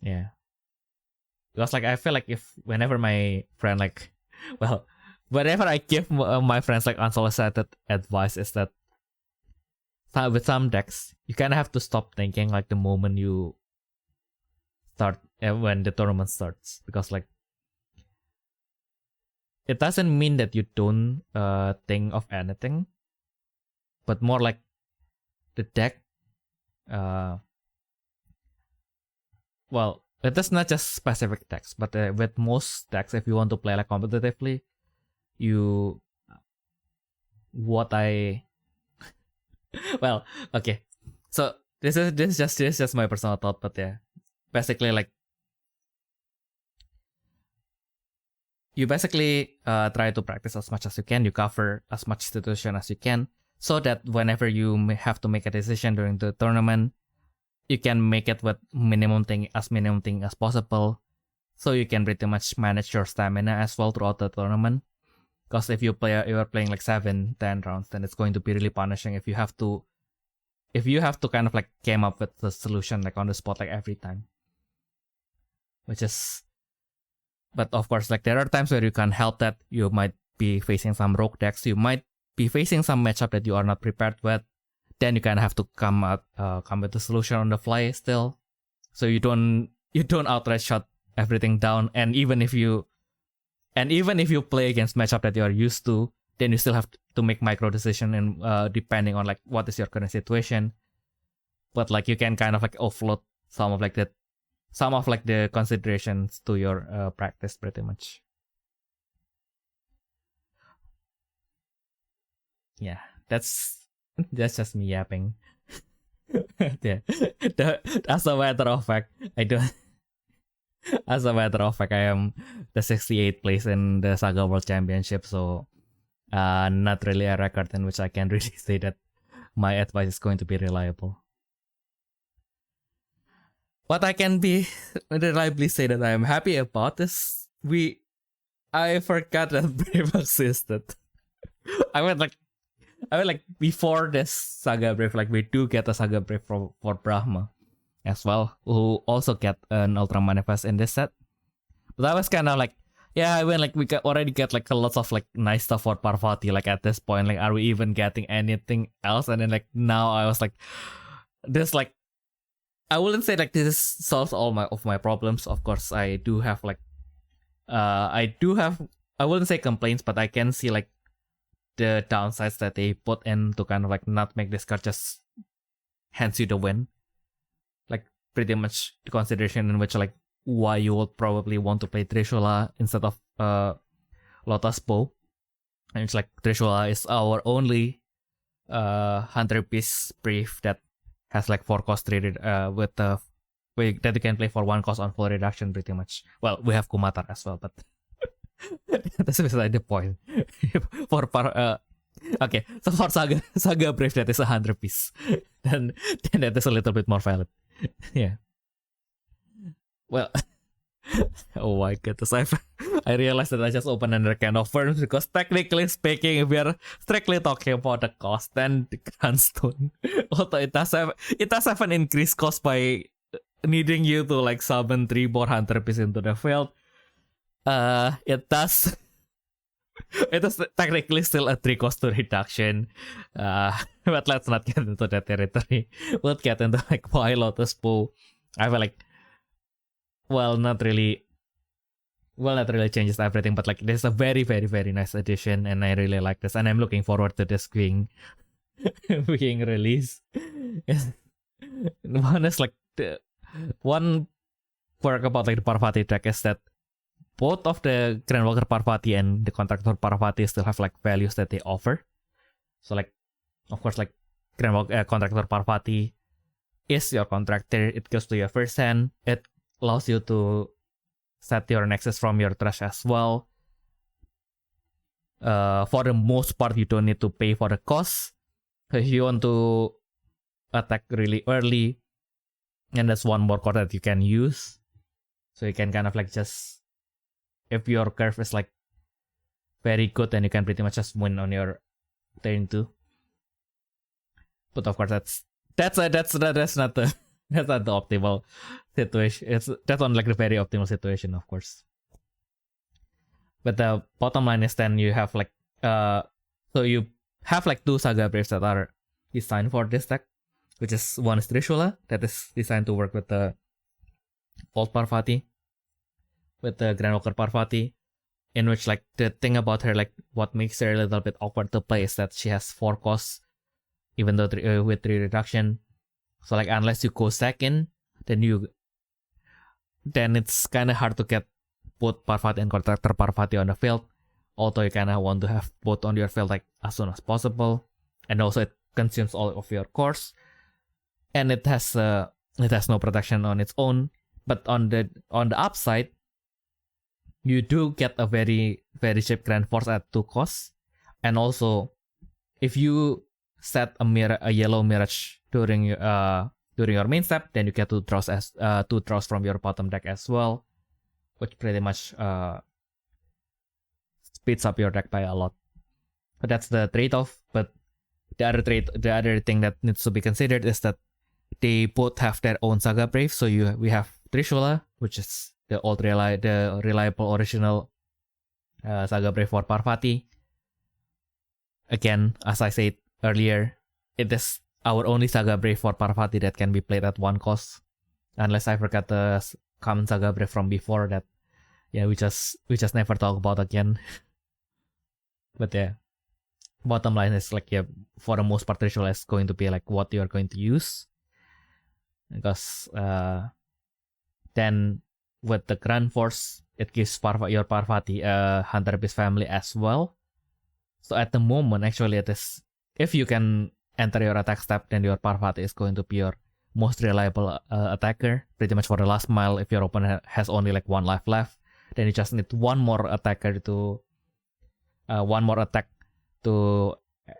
because like I feel like whenever my friend like whenever I give my friends like unsolicited advice is that with some decks you kind of have to stop thinking like the moment you start when the tournament starts, because like it doesn't mean that you don't think of anything, but more like the deck it is not just specific decks, but with most decks, if you want to play like competitively, okay, so this is just my personal thought, but yeah, basically like you basically try to practice as much as you can, you cover as much situation as you can, so that whenever you have to make a decision during the tournament, you can make it with minimum thing as possible, so you can pretty much manage your stamina as well throughout the tournament. Because if you are playing like 7-10 rounds, then it's going to be really punishing if you have to kind of like come up with the solution like on the spot like every time. But of course, like there are times where you can't help that. You might be facing some rogue decks, you might be facing some matchup that you are not prepared with. Then you kind of have to come with the solution on the fly still, so you don't outright shut everything down. And even if you play against matchup that you are used to, then you still have to make micro decision and depending on like what is your current situation. But like you can kind of like offload some of like the considerations to your practice pretty much. Yeah, that's just me yapping. Yeah. As a matter of fact, As a matter of fact, I am the 68th place in the Saga World Championship, so not really a record in which I can really say that my advice is going to be reliable. What I can be reliably say that I am happy about is I forgot that Brave existed. I mean like before this Saga Brave, like we do get a Saga Brave for Brahma as well, who also get an Ultra Manifest in this set. But I was kind of like, yeah, I mean, like we already get like a lot of like nice stuff for Parvati. Like at this point, like are we even getting anything else? And then like now I was like, this like, I wouldn't say like this solves all my problems. Of course, I do have like, I wouldn't say complaints, but I can see like the downsides that they put in to kind of like not make this card just hands you the win. Like pretty much the consideration in which like why you would probably want to play Trishula instead of Lotus Bow. And it's like Trishula is our only 100 piece brief that has like 4 cost traded with the way that you can play for 1 cost on full reduction pretty much. Well, we have Kumatar as well, but that's beside the point. Okay, so for Saga Brave that is 100 piece, then that is a little bit more valid. Yeah. Well, oh my goodness, I realized that I just opened another can of worms because technically speaking, if we are strictly talking about the cost, then the Grandstone, although it does have an increased cost by needing you to like summon 3 more hunter pieces into the field. It is technically still a 3 cost to reduction. But let's not get into that territory. We'll get into like why Lotus Bow. I feel like not really changes everything, but like this is a very, very, very nice addition, and I really like this, and I'm looking forward to this being released. One is like the one perk about like the Parvati deck is that both of the Grandwalker Parvati and the Contractor Parvati still have like values that they offer. So like, of course, like Contractor Parvati is your contractor. It goes to your first hand. It allows you to set your nexus from your trash as well. For the most part, you don't need to pay for the cost. If you want to attack really early, and that's one more card that you can use. So you can kind of like just, if your curve is like very good, then you can pretty much just win on your turn 2. But of course, that's not the optimal situation. That's on like the very optimal situation, of course. But the bottom line is then you have like so you have like 2 Saga Braves that are designed for this deck, which is one is Trishula that is designed to work with the Old Parvati, with the Grandwalker Parvati, in which like the thing about her, like what makes her a little bit awkward to play is that she has 4 costs, even though with 3 reduction. So like unless you go second, then it's kind of hard to get both Parvati and Contractor Parvati on the field. Although you kind of want to have both on your field like as soon as possible, and also it consumes all of your cores, and it has no protection on its own. But on the upside, you do get a very, very cheap Grand Force at 2 costs, and also if you set a yellow Mirage during your main step, then you get 2 draws from your bottom deck as well, which pretty much speeds up your deck by a lot. But that's the trade-off. But the other thing that needs to be considered is that they both have their own Saga Brave. So we have Trishula, which is the reliable original Saga Brave for Parvati. Again, as I said earlier, it is our only Saga Brave for Parvati that can be played at 1 cost, unless I forgot the common Saga Brave from before that. Yeah, we just never talk about again. But yeah, bottom line is like, yeah, for the most part, Trishula is going to be like what you are going to use. Because then with the Grand Force, it gives your Parvati a Hunter Beast family as well. So at the moment, actually, it is, if you can enter your attack step, then your Parvati is going to be your most reliable attacker. Pretty much for the last mile, if your opponent has only like 1 life left, then you just need one more attack to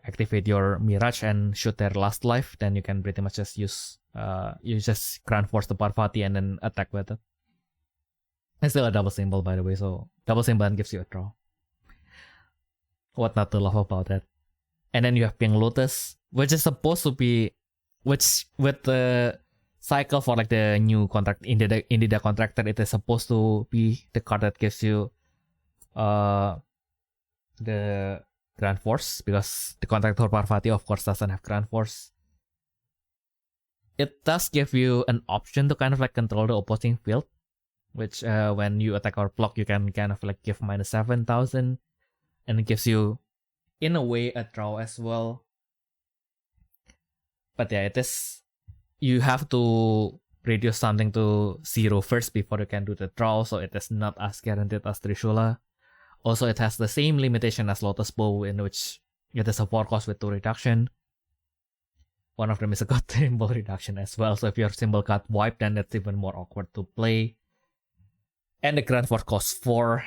activate your Mirage and shoot their last life. Then you can pretty much just use you just Grand Force the Parvati and then attack with it. It's still a double symbol, by the way, so double symbol gives you a draw. What not to love about that? And then you have Pink Lotus, which is supposed to be, which with the cycle for like the new contract in the contractor, it is supposed to be the card that gives you the Grand Force, because the contractor Parvati of course doesn't have Grand Force. It does give you an option to kind of like control the opposing field, which when you attack or block, you can kind of like give minus 7,000, and it gives you in a way a draw as well. But yeah, it is, you have to reduce something to 0 first before you can do the draw, so it is not as guaranteed as Trishula. Also, it has the same limitation as Lotus Bow, in which it is a 4 cost with 2 reduction. One of them is a god symbol reduction as well, so if your symbol got wiped, then that's even more awkward to play. And the Grand Force costs 4,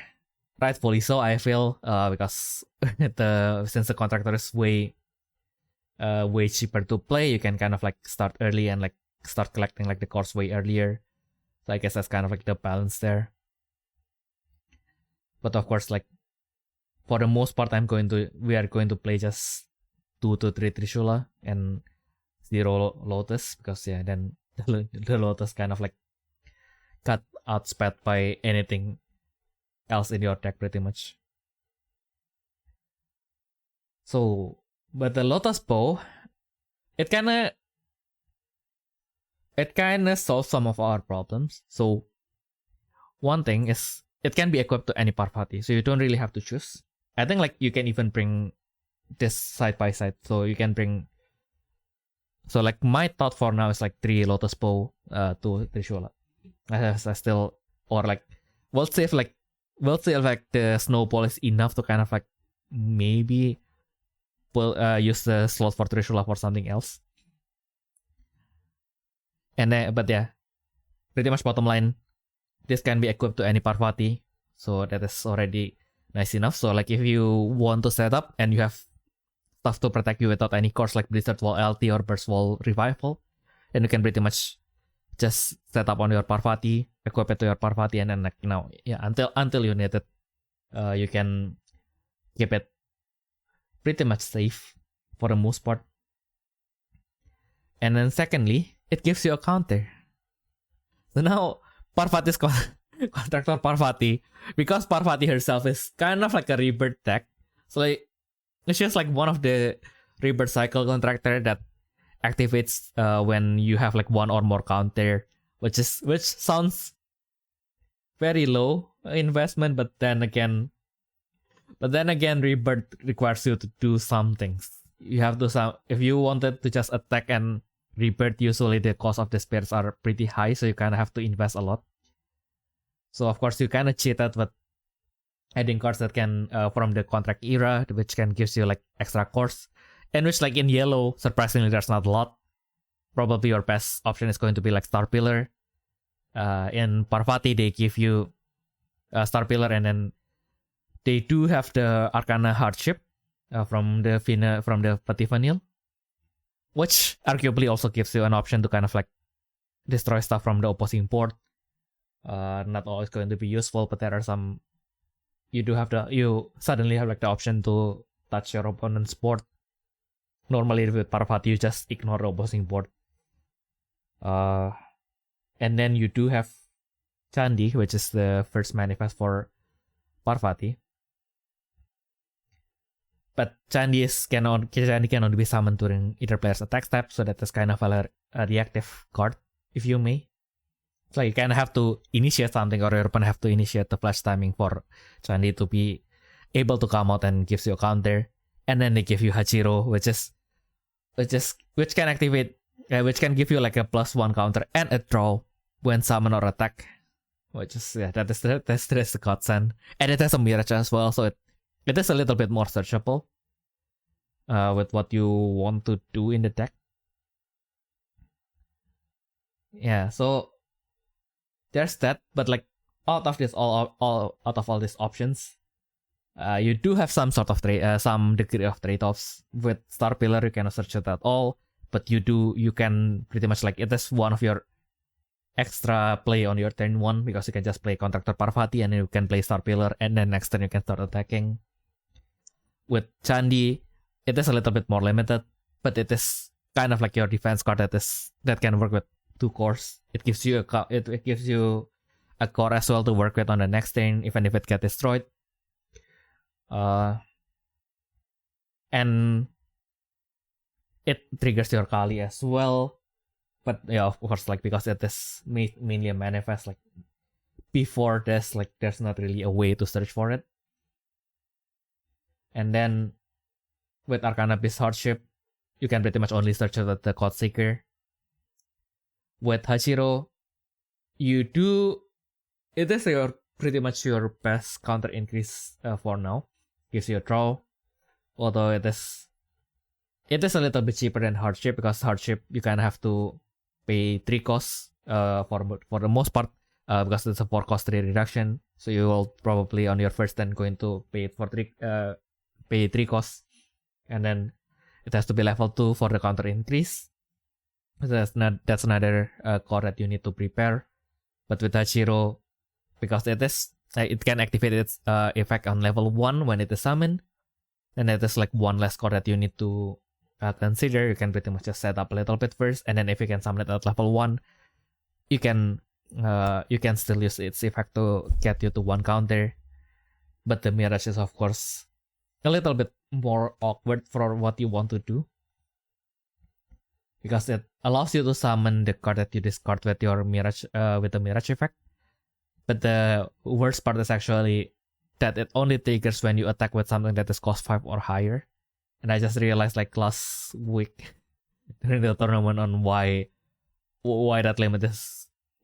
rightfully so, I feel, because since the contractor is way cheaper to play, you can kind of like start early and like start collecting like the cores way earlier. So I guess that's kind of like the balance there. But of course, like for the most part, we are going to play just 2 to 3 Trishula and 0 Lotus, because yeah, then the Lotus kind of like got outsped by anything else in your deck pretty much. So, but the Lotus Bow, it kinda solves some of our problems. So one thing is, it can be equipped to any Parvati, so you don't really have to choose. I think like you can even bring this side by side, so you can bring. So like my thought for now is like 3 Lotus Bow to Trishula. I still, or like we'll see if like the snowball is enough to kind of like maybe use the slot for Trishula for something else. And then, but yeah, pretty much bottom line, this can be equipped to any Parvati, so that is already nice enough. So like if you want to set up and you have stuff to protect you without any cores like Blizzard Wall LT or Burst Wall Revival, then you can pretty much just set up on your Parvati, equip it to your Parvati, and then like until you need it, you can keep it pretty much safe for the most part. And then secondly, it gives you a counter. So now Parvati's contractor Parvati, because Parvati herself is kind of like a rebirth deck, so like it's just like one of the rebirth cycle contractor that activates when you have like 1 or more counter, which sounds very low investment, but then again rebirth requires you to do some things. You have to if you wanted to just attack and rebirth, usually the cost of the spares are pretty high, so you kind of have to invest a lot. So of course you kind of cheated with adding cards that can from the contract era, which can gives you like extra cores, and which like in yellow, surprisingly there's not a lot. Probably your best option is going to be like Star Pillar. In Parvati they give you Star Pillar, and then they do have the Arcana Hardship from the Pati Vanille, which arguably also gives you an option to kind of like destroy stuff from the opposing board. Not always going to be useful, but there are some. You suddenly have like the option to touch your opponent's board. Normally with Parvati you just ignore the opposing board. And then you do have Chandi, which is the first manifest for Parvati. But Chandi cannot be summoned during either player's attack step, so that is kind of a reactive card, if you may. So you kind of have to initiate something, or your opponent have to initiate the flash timing for Chandi to be able to come out and gives you a counter. and then they give you Hachiro, which can activate, which can give you like a +1 counter and a draw when summon or attack, which is that's the godsend, and it has a Mirage as well, so it is a little bit more searchable with what you want to do in the deck. Yeah, so there's that, but like out of all these options, you do have some sort of some degree of trade-offs. With Star Pillar, you cannot search it at all, but you can pretty much like it is one of your extra play on your turn 1 because you can just play Contractor Parvati and you can play Star Pillar, and then next turn you can start attacking. With Chandi, it is a little bit more limited, but it is kind of like your defense card that can work with 2 cores. It gives you a core as well to work with on the next turn, even if it gets destroyed. And it triggers your Kali as well. But yeah, of course, like because it is mainly a manifest, like before this, like there's not really a way to search for it. And then with Arcana Beast Hardship, you can pretty much only search it at the Code Seeker. With Hachiro, it is pretty much your best counter increase for now. Gives you a draw, although it is a little bit cheaper than Hardship, because Hardship you kind of have to pay 3 costs for the most part, because it's a 4 cost 3 reduction. So you will probably on your first turn going to pay 3 costs, and then it has to be level 2 for the counter increase. That's another core that you need to prepare. But with Hachiro, because it can activate its effect on level 1 when it is summoned, and it is like one less core that you need to consider. You can pretty much just set up a little bit first, and then if you can summon it at level 1, you can still use its effect to get you to 1 counter. But the Mirage is of course a little bit more awkward for what you want to do, because it allows you to summon the card that you discard with your Mirage with the Mirage effect. But the worst part is actually that it only triggers when you attack with something that is cost 5 or higher. And I just realized like last week during the tournament on why that limit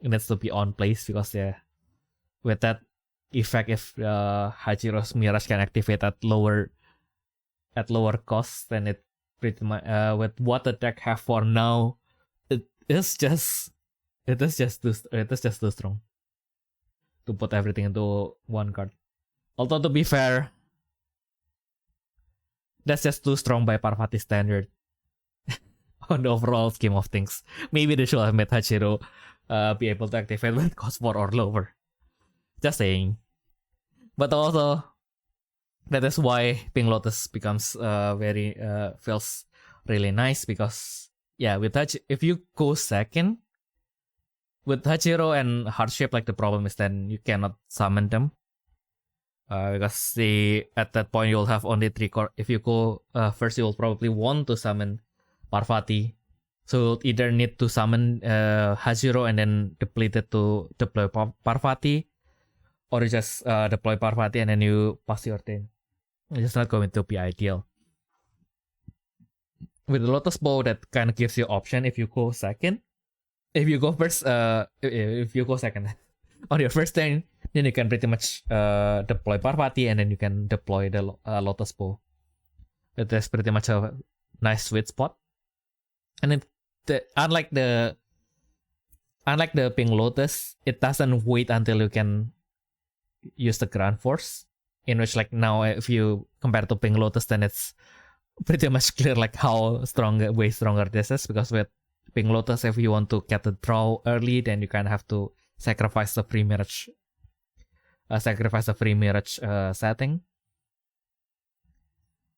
needs to be on place, because with that effect, if Hachiro's Mirage can activate at lower cost, then it pretty much with what the deck have for now, it is just too strong to put everything into 1 card. Although to be fair, that's just too strong by Parvati standard on the overall scheme of things. Maybe they should have made Hachiro be able to activate with cost 4 or lower. Just saying. But also, that is why Pink Lotus becomes feels really nice, because with if you go second with Hachiro and Hardship, like the problem is then you cannot summon them. Because at that point you'll have only 3 core. If you go first, you'll probably want to summon Parvati. So you'll either need to summon Hachiro and then deplete it to deploy Parvati, or you just deploy Parvati and then you pass your turn. It's not going to be ideal. With the Lotus Bow, that kind of gives you option if you go second. If you go first, if you go second on your first turn, then you can pretty much deploy Parvati and then you can deploy the Lotus Bow. That is pretty much a nice sweet spot. And unlike the Pink Lotus, it doesn't wait until you can use the Grand Force. In which, like now, if you compare to Pink Lotus, then it's pretty much clear like how way stronger this is. Because with Pink Lotus, if you want to get the draw early, then you kind of have to sacrifice the free Mirage. Setting,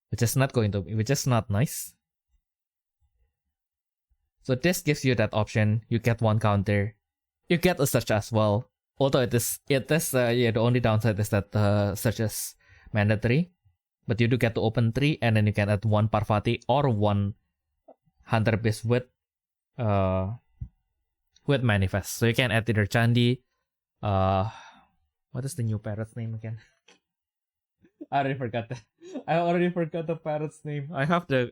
which is not nice. So this gives you that option. You get 1 counter, you get a search as well. Although it is the only downside is that search is mandatory, but you do get to open 3, and then you can add 1 Parvati or 1 Hunter Beast with manifest. So you can add either Chandi, what is the new parrot's name again? I already forgot that. I already forgot the parrot's name. I have the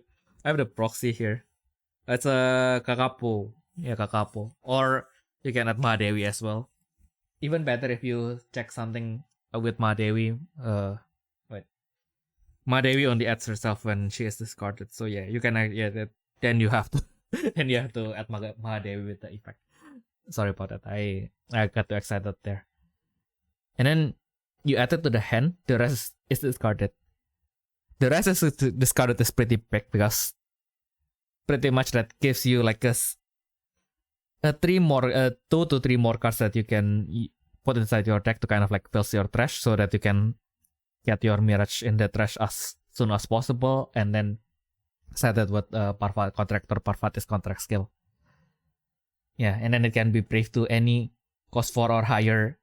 proxy here. It's a Kakapo. Yeah, Kakapo. Or you can add Mahadewi as well. Even better if you check something with Mahadewi. Wait. Mahadewi only adds herself when she is discarded. So yeah, you can then you have to then you have to add Mahadewi with the effect. Sorry about that. I got too excited there. And then you add it to the hand. The rest is discarded. The rest is discarded is pretty big because pretty much that gives you like a 2 to 3 more cards that you can put inside your deck to kind of like fill your trash so that you can get your Mirage in the trash as soon as possible and then set it with Contractor Parvati's contract skill. Yeah, and then it can be briefed to any cost 4 or higher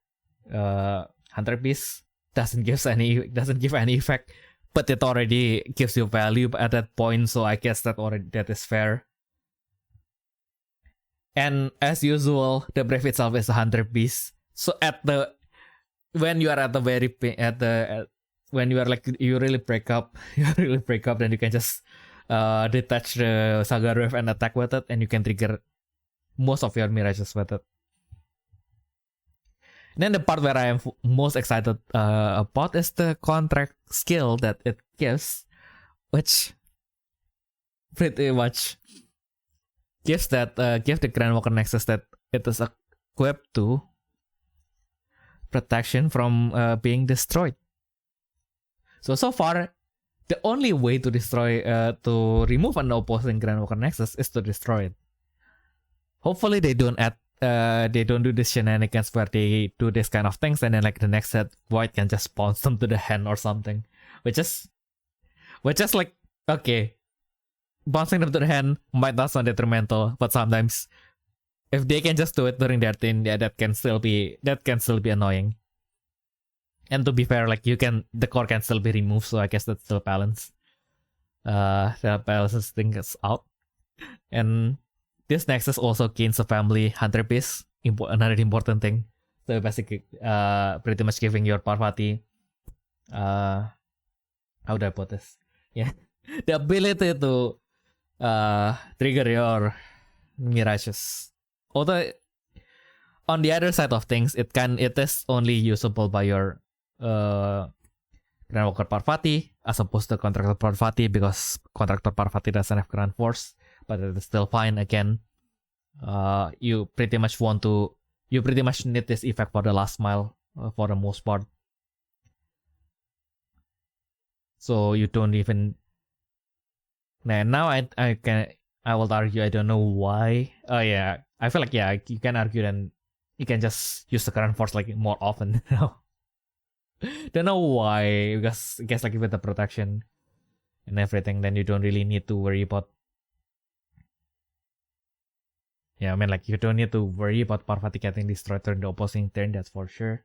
Hunter piece. Doesn't give any effect, but it already gives you value at that point, so I guess that is fair. And as usual, the Brave itself is a Hunter piece. So when you are at the very when you are like you really break up, then you can just detach the Saga Rev and attack with it, and you can trigger most of your Mirages with it. And then the part where I am most excited about is the contract skill that it gives, which pretty much gives the Grandwalker Nexus that it is equipped to protection from being destroyed. So far, the only way to to remove an opposing Grandwalker Nexus is to destroy it. Hopefully they don't do this shenanigans where they do this kind of things and then like the next set Void can just bounce them to the hand or something. Which is like, okay, bouncing them to the hand might not sound detrimental, but sometimes if they can just do it during their turn, yeah, that can still be annoying. And to be fair, like the core can still be removed, so I guess that's still balance. The balance thing is out. And this Nexus also gains a family Hunter piece, another important thing. So basically, pretty much giving your Parvati, how do I put this? Yeah, the ability to trigger your Mirages. Although on the other side of things, it is only usable by your Grandwalker Parvati as opposed to Contractor Parvati because Contractor Parvati doesn't have Grand Force. But it is still fine. Again, you pretty much need this effect for the last mile for the most part. So you don't even. Now I will argue. I don't know why. Oh yeah, I feel like you can argue and you can just use the current force like more often now. Don't know why, because I guess like with the protection and everything, then you don't really need to worry about. Yeah, I mean, like, you don't need to worry about Parvati getting destroyed during the opposing turn, that's for sure.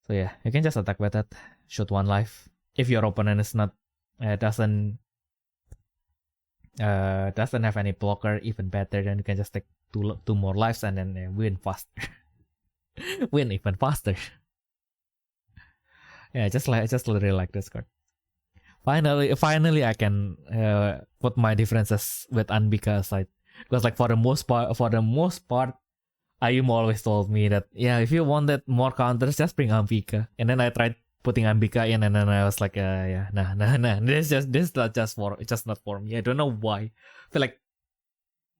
So yeah, you can just attack with it, shoot 1 life. If your opponent is not, doesn't have any blocker, even better, then you can just take two more lives and then win faster. Win even faster. Yeah, just literally like this card. Finally, I can put my differences with Anbika aside. Because like for the most part, Ayumu always told me that if you wanted more counters, just bring Ambika. And then I tried putting Ambika in, and then I was like, nah. This is not for me. I don't know why. I feel like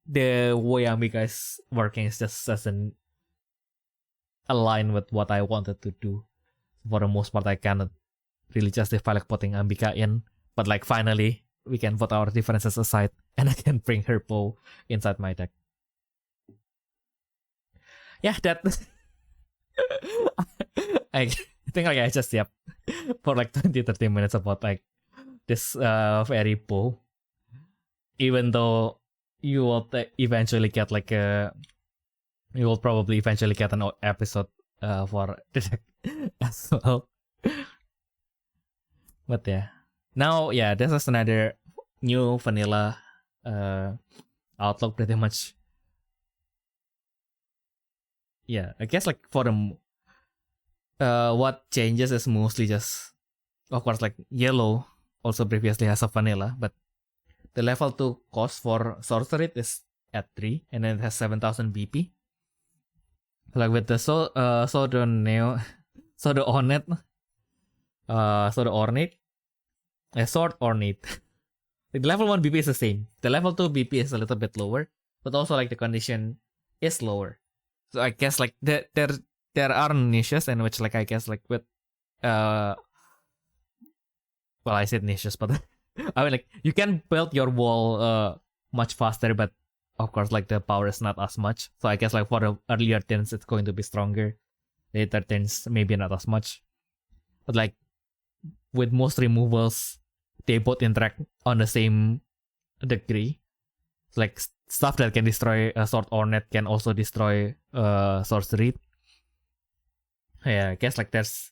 the way Ambika is working is just doesn't align with what I wanted to do. For the most part, I cannot really justify like putting Ambika in. But like finally, we can put our differences aside and I can bring her bow inside my deck. Yeah, that I think like I just for like 20-30 minutes about like this fairy bow. Even though you will eventually get like you will probably eventually get an episode for the deck as well. But now this is another new vanilla outlook pretty much. I guess like for the what changes is mostly just Of course, like yellow also previously has a vanilla, but the level 2 cost for sorcery is at 3, and then it has 7000 BP. Like with the Sodo Neo, Sodo Ornate, Sodo Ornate, Sword Ornate. Like the level 1 BP is the same. The level 2 BP is a little bit lower, but also like the condition is lower. So I guess like there are niches in which like I guess like with well I said niches, but I mean like you can build your wall much faster, but of course like the power is not as much. So I guess like for the earlier turns it's going to be stronger. Later turns maybe not as much. But like with most removals, they both interact on the same degree. So, like stuff that can destroy a sword ornate can also destroy sorcery. Yeah, I guess like that's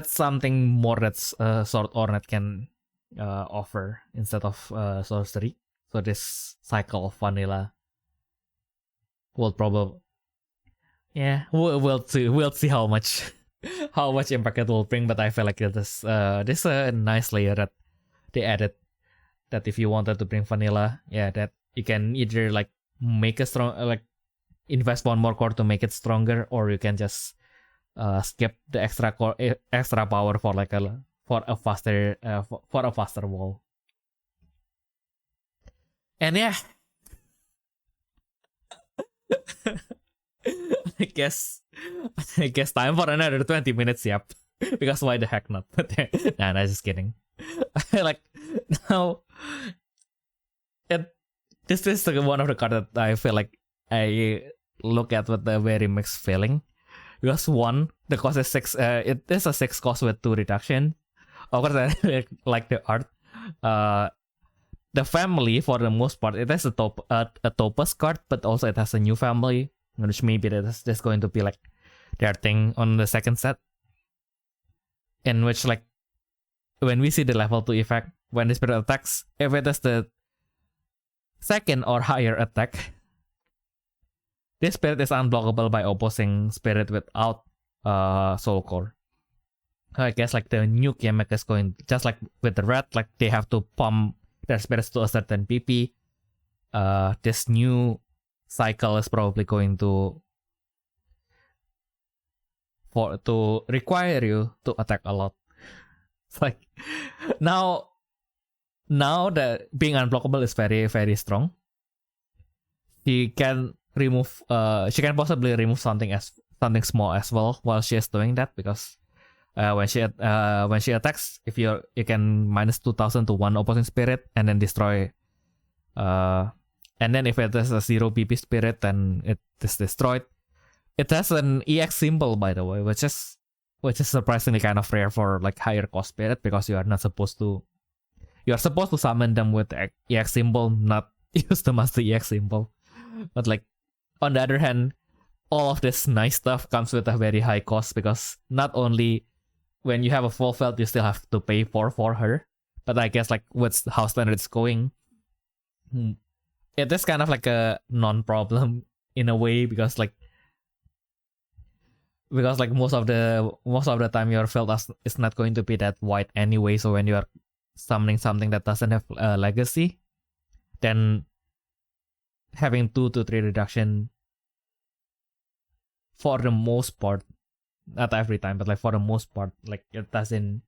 something more that sword ornate can offer instead of sorcery. So this cycle of vanilla will probably, yeah, we'll see how much impact it will bring. But I feel like this is a nice layer that they added. That if you wanted to bring vanilla, yeah, that you can either like make a strong like invest one more core to make it stronger, or you can just skip the extra power for like a faster wall. And yeah, I guess time for another 20 minutes. Yep, because why the heck not? But nah, just kidding. Like now, this is one of the cards that I feel like I look at with a very mixed feeling. Because one, the cost is 6. It is a 6 cost with 2 reduction. Of course, I like the art. The family, for the most part, it has a Topaz card, but also it has a new family, which maybe that's going to be like their thing on the second set. In which, like, when we see the level 2 effect, when the spirit attacks, if it is the second or higher attack, this spirit is unblockable by opposing spirit without soul core. I guess like the new gimmick is going, just like with the red, like they have to pump their spirits to a certain PP. This new cycle is probably going to require you to attack a lot. It's like now that being unblockable is very, very strong. She can possibly remove something small as well while she is doing that, because when she attacks, if you can minus 2000 to one opposing spirit and then destroy, and then if it is a 0 PP spirit, then it is destroyed. It has an EX symbol, by the way, which is surprisingly kind of rare for like higher cost spirit, because you are supposed to summon them with the EX symbol, not use them as the EX symbol. But like on the other hand, all of this nice stuff comes with a very high cost, because not only when you have a full felt, you still have to pay for her. But I guess like with how standard it's going, it is kind of like a non-problem in a way, because most of the time your felt is not going to be that wide anyway. So when you are summoning something that doesn't have legacy, then having 2 to 3 reduction, for the most part, not every time, but like for the most part, like it doesn't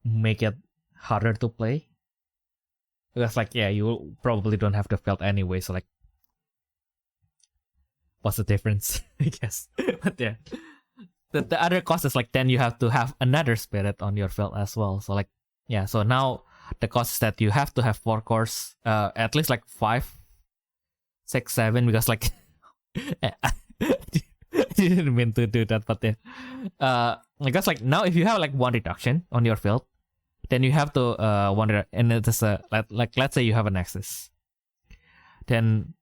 make it harder to play, because like, yeah, you probably don't have the felt anyway, so like what's the difference? I guess. But yeah, the other cost is like, then you have to have another spirit on your felt as well. So like, yeah, so now the cost is that you have to have 4 cores, at least like 5, 6, 7, because like I didn't mean to do that, but yeah. Because like now if you have like 1 reduction on your field, then you have to and it is like let's say you have a nexus, then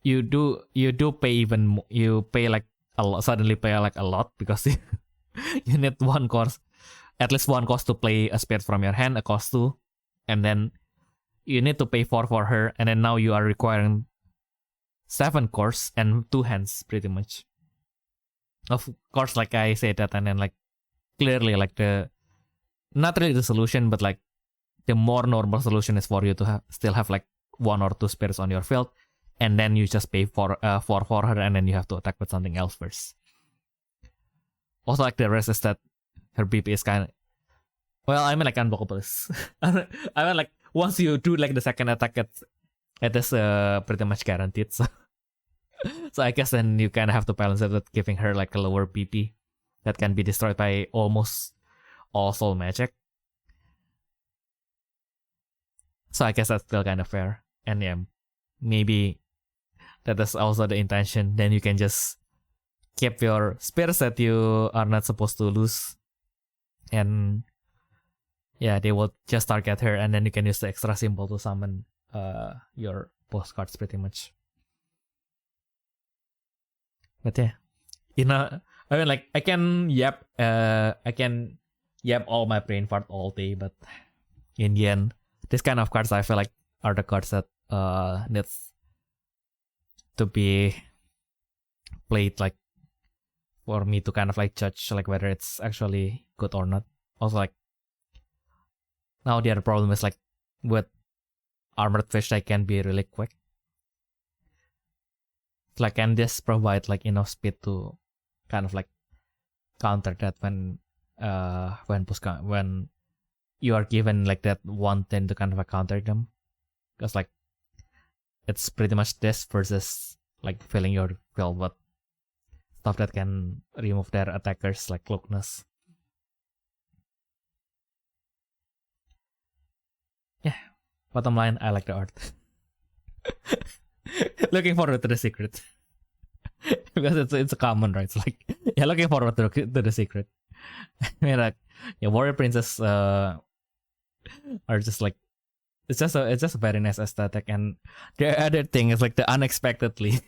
you do pay even more, you pay like a lot, suddenly pay like a lot, because you need 1 cost, at least 1 cost to play a spirit from your hand, a cost 2, and then you need to pay 4 for her, and then now you are requiring 7 cores and 2 hands, pretty much. of course, like I said that, and then like clearly like the not really the solution, but like the more normal solution is for you to still have like 1 or 2 spirits on your field, and then you just pay for her, and then you have to attack with something else first. Also, like the rest is that her BP is kind of, well, I mean like unblockable is. I mean like once you do like the second attack, it is pretty much guaranteed. So, so I guess then you kind of have to balance it with giving her like a lower BP that can be destroyed by almost all soul magic. So I guess that's still kind of fair. And yeah, maybe that is also the intention. Then you can just keep your spirits that you are not supposed to lose. And yeah, they will just target her, and then you can use the extra symbol to summon your postcards pretty much. But yeah, I mean like I can yap all my brain fart all day, but in the end, this kind of cards I feel like are the cards that needs to be played like for me to kind of like judge like whether it's actually good or not. Also like now the other problem is like with armored fish they can be really quick. Like can this provide like enough speed to kind of like counter that when you are given like that 110 to kind of counter them, because like it's pretty much this versus like filling your field with stuff that can remove their attackers like cloakness. Yeah, bottom line, I like the art. Looking forward to the secret. Because it's a common, right? It's like, yeah, looking forward to the secret. I mean, like, yeah, warrior princess are just like, it's just a very nice aesthetic. And the other thing is like the unexpectedly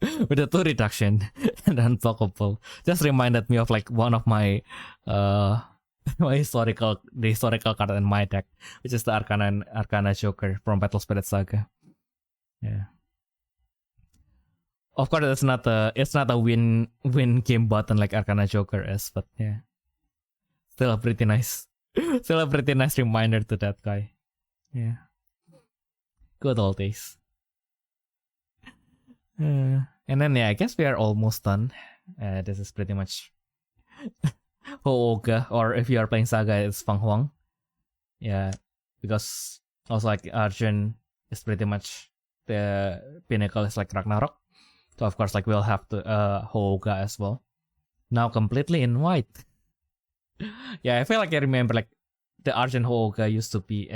with the 2 reduction and unblockable just reminded me of like one of my my historical card in my deck, which is the Arcana Joker from Battle Spirit Saga. Yeah. Of course, it's not a win game button like Arcana Joker is, but yeah, still a pretty nice reminder to that guy. Yeah, good old days. And then yeah, I guess we are almost done. This is pretty much Hooga, or if you are playing Saga, it's Fang Huang. Yeah, because also like Arjun is pretty much the pinnacle is like Ragnarok. So of course like we'll have to Hooga as well. Now completely in white. Yeah, I feel like I remember like the Arjun Hooga used to be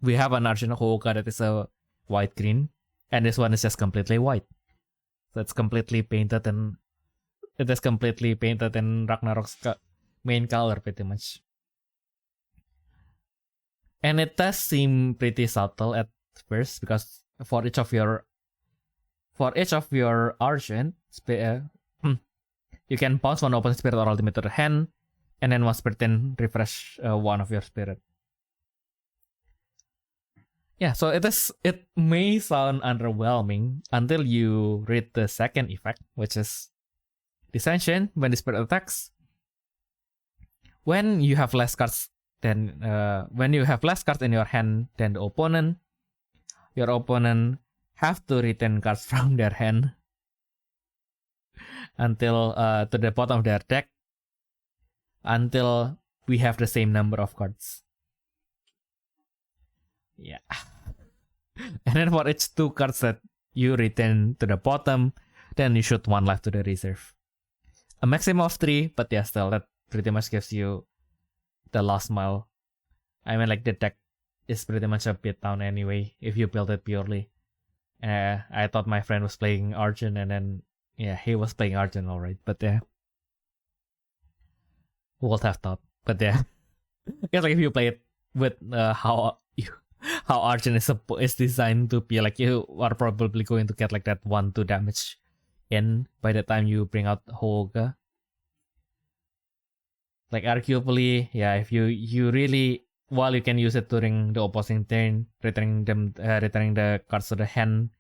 we have an Arjun Hooga that is a white green, and this one is just completely white. So it's completely painted, and it is completely painted in Ragnarok's main color pretty much. And it does seem pretty subtle at first, because for each of your Argent, you can pass one open spirit or ultimate to the hand, and then one spirit then refresh one of your spirit. Yeah, so it may sound underwhelming until you read the second effect, which is Dissension. When the spirit attacks, when you have less cards in your hand than the opponent, your opponent have to return cards from their hand until to the bottom of their deck until we have the same number of cards. Yeah. And then for each 2 cards that you return to the bottom, then you shoot 1 life to the reserve. A maximum of 3, but yeah, still that pretty much gives you the last mile. I mean, like the deck is pretty much a beatdown anyway if you build it purely. I thought my friend was playing Arjun, and then yeah, he was playing Arjun alright, but yeah, would have thought. But yeah, I guess like if you play it with how Arjun is designed to be, like you are probably going to get like that 1-2 damage in by the time you bring out Hooga. Like arguably, yeah, if you really, while you can use it during the opposing turn, returning the cards to the hand,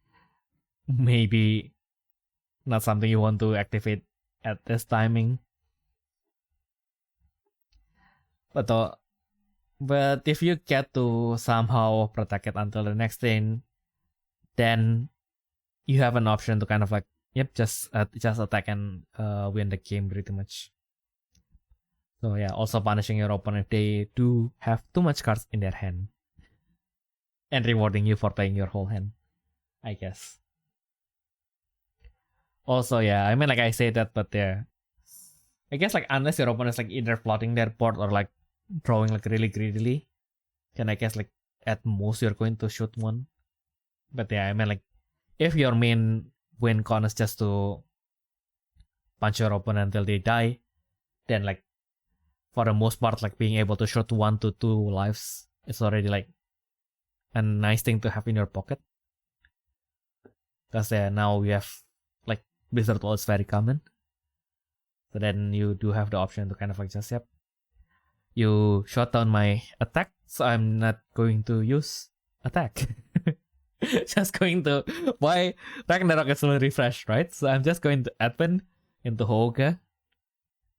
maybe not something you want to activate at this timing. But if you get to somehow protect it until the next turn, then you have an option to kind of like, just attack and win the game pretty much. So yeah, also punishing your opponent if they do have too much cards in their hand. And rewarding you for playing your whole hand, I guess. Also, yeah, I mean, like I say that, but yeah, I guess like unless your opponent is like either flooding their board or like drawing like really greedily, then I guess like at most you're going to shoot one. But yeah, I mean like if your main win con is just to punch your opponent until they die, then like for the most part, like being able to shoot 1 to 2 lives is already like a nice thing to have in your pocket. Because now we have like Blizzard Wall is very common. So then you do have the option to kind of like just, you shut down my attack, so I'm not going to use attack. Just going to, why Ragnarok is still refreshed, right? So I'm just going to advent into Hoga,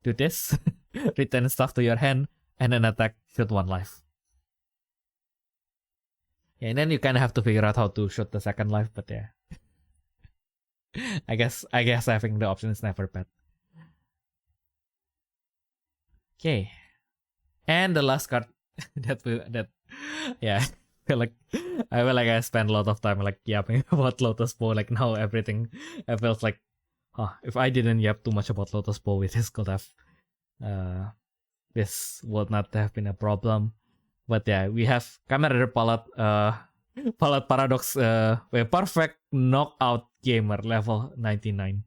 do this, return stuff to your hand, and then attack, shoot 1 life. Yeah, and then you kind of have to figure out how to shoot the second life, but yeah. I guess having the option is never bad. Okay. And the last card I feel like I spent a lot of time like yapping about Lotus Bow. Like now everything, I felt like, if I didn't yap too much about Lotus Bow, this could have, this would not have been a problem. But yeah, we have Kamen Rider Palette Paradox, a perfect knockout gamer level 99.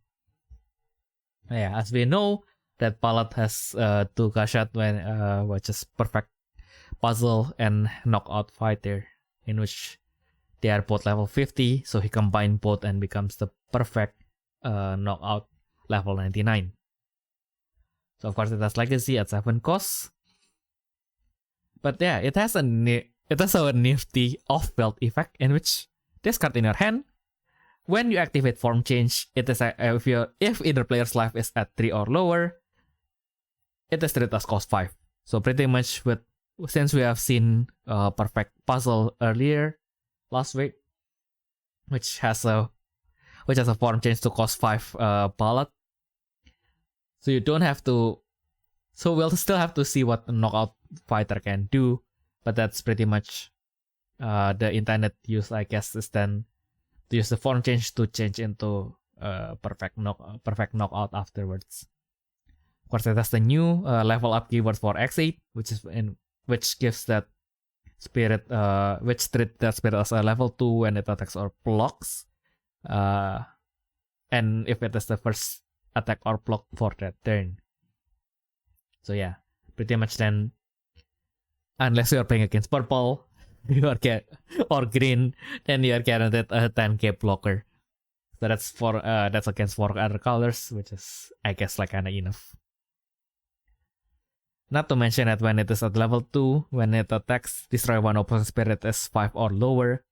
Yeah, as we know, that Palette has 2 Catchup which is perfect puzzle and knockout fighter, in which they are both level 50, so he combined both and becomes the perfect knockout level 99. So of course it has legacy at 7 costs. But yeah, it has a nifty off-belt effect in which this card in your hand, when you activate form change, it is if either player's life is at 3 or lower, it is treated as cost 5. So pretty much since we have seen perfect puzzle earlier last week, which has a form change to cost 5 palette. So you don't have to. So we'll still have to see what a knockout fighter can do, but that's pretty much the intended use, I guess, is then to use the form change to change into perfect knockout afterwards. Of course, it has the new level up keyword for X8, which gives that spirit, which treat that spirit as a level 2 when it attacks or blocks, and if it is the first attack or block for that turn. So yeah, pretty much then, unless you are playing against purple, or green, then you are guaranteed a 10k blocker. So that's against 4 other colors, which is, I guess, like kinda enough. Not to mention that when it is at level 2, when it attacks, destroy 1 opposing spirit is 5 or lower.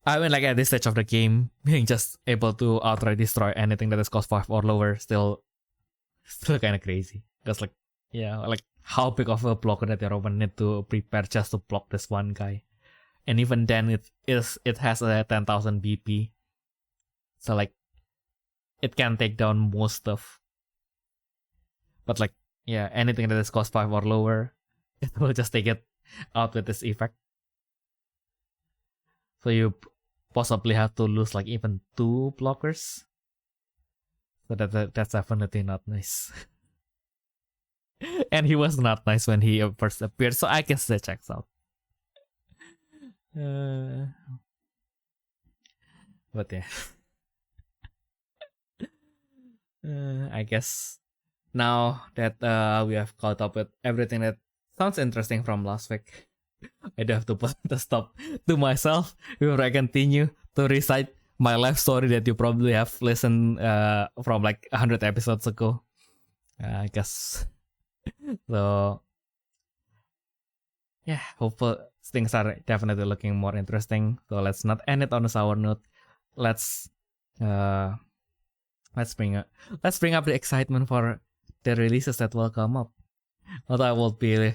I mean, like at this stage of the game, being just able to outright destroy anything that is cost 5 or lower still kind of crazy. Because like, yeah, like how big of a blocker that your opponent need to prepare just to block this one guy. And even then, it has a 10,000 BP. So like, it can take down most stuff. But like, yeah, anything that is cost 5 or lower, it will just take it out with this effect. So you possibly have to lose like even 2 blockers. So that's definitely not nice. And he was not nice when he first appeared, so I guess that checks out. But yeah. I guess now that we have caught up with everything that sounds interesting from last week, I do have to put the stop to myself before I continue to recite my life story that you probably have listened from like 100 episodes ago. I guess. So, yeah, hopefully things are definitely looking more interesting. So let's not end it on a sour note. Let's let's bring up the excitement for the releases that will come up. But I will be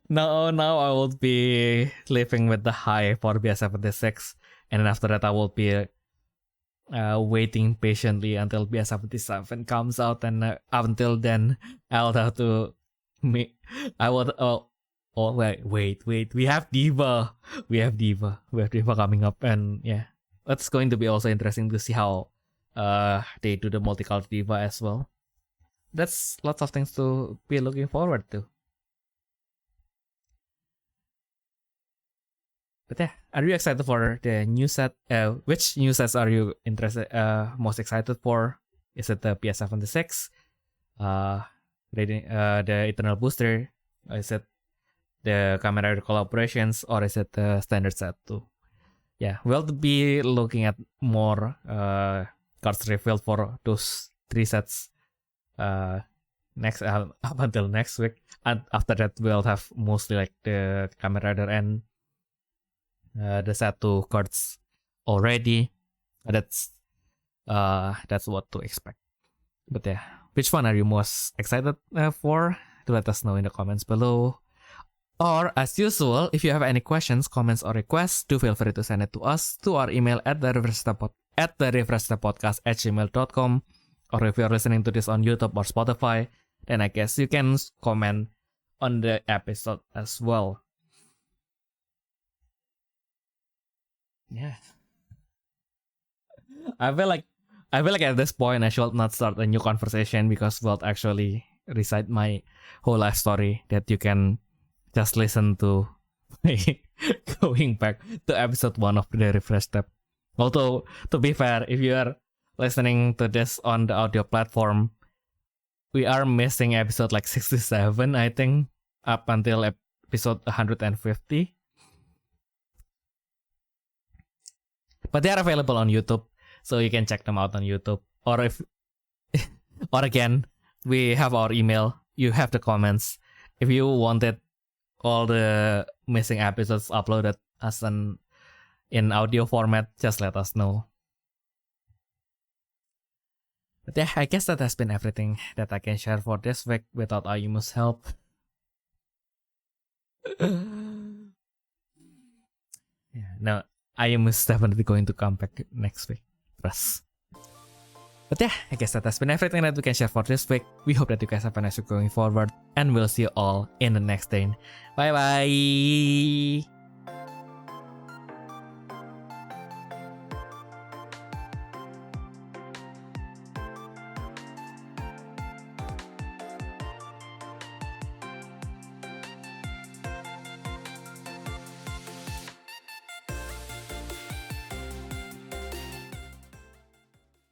now I will be living with the high for BS76, and then after that I will be waiting patiently until BS77 comes out, and until then I'll have to wait, we have Diva coming up, and yeah, that's going to be also interesting to see how they do the multicolor Diva as well. That's lots of things to be looking forward to. But yeah, are you excited for the new set? Which new sets are you most excited for? Is it the PS76, the Eternal Booster? Or is it the Kamen Rider collaborations, or is it the standard set too? Yeah, we'll be looking at more cards revealed for those 3 sets next up until next week, and after that we'll have mostly like the Kamen Rider and the set 2 cards already. That's what to expect. But yeah, which one are you most excited for? Do let us know in the comments below. Or as usual, if you have any questions, comments, or requests, do feel free to send it to us to our email at therefreshsteppodcast@gmail.com. Or if you're listening to this on YouTube or Spotify, then I guess you can comment on the episode as well. Yeah. I feel like at this point I should not start a new conversation, because we'll actually recite my whole life story that you can just listen to going back to episode 1 of the Refresh Step. Although, to be fair, if you are listening to this on the audio platform, we are missing episode like 67, I think, up until episode 150. But they are available on YouTube, so you can check them out on YouTube. Or again, we have our email. You have the comments. If you wanted all the missing episodes uploaded as in audio format, just let us know. But yeah, I guess that has been everything that I can share for this week without Ayumu's help. Yeah, no, Ayumu's definitely going to come back next week. Trust. But yeah, I guess that has been everything that we can share for this week. We hope that you guys have a nice week going forward, and we'll see you all in the next day. Bye bye!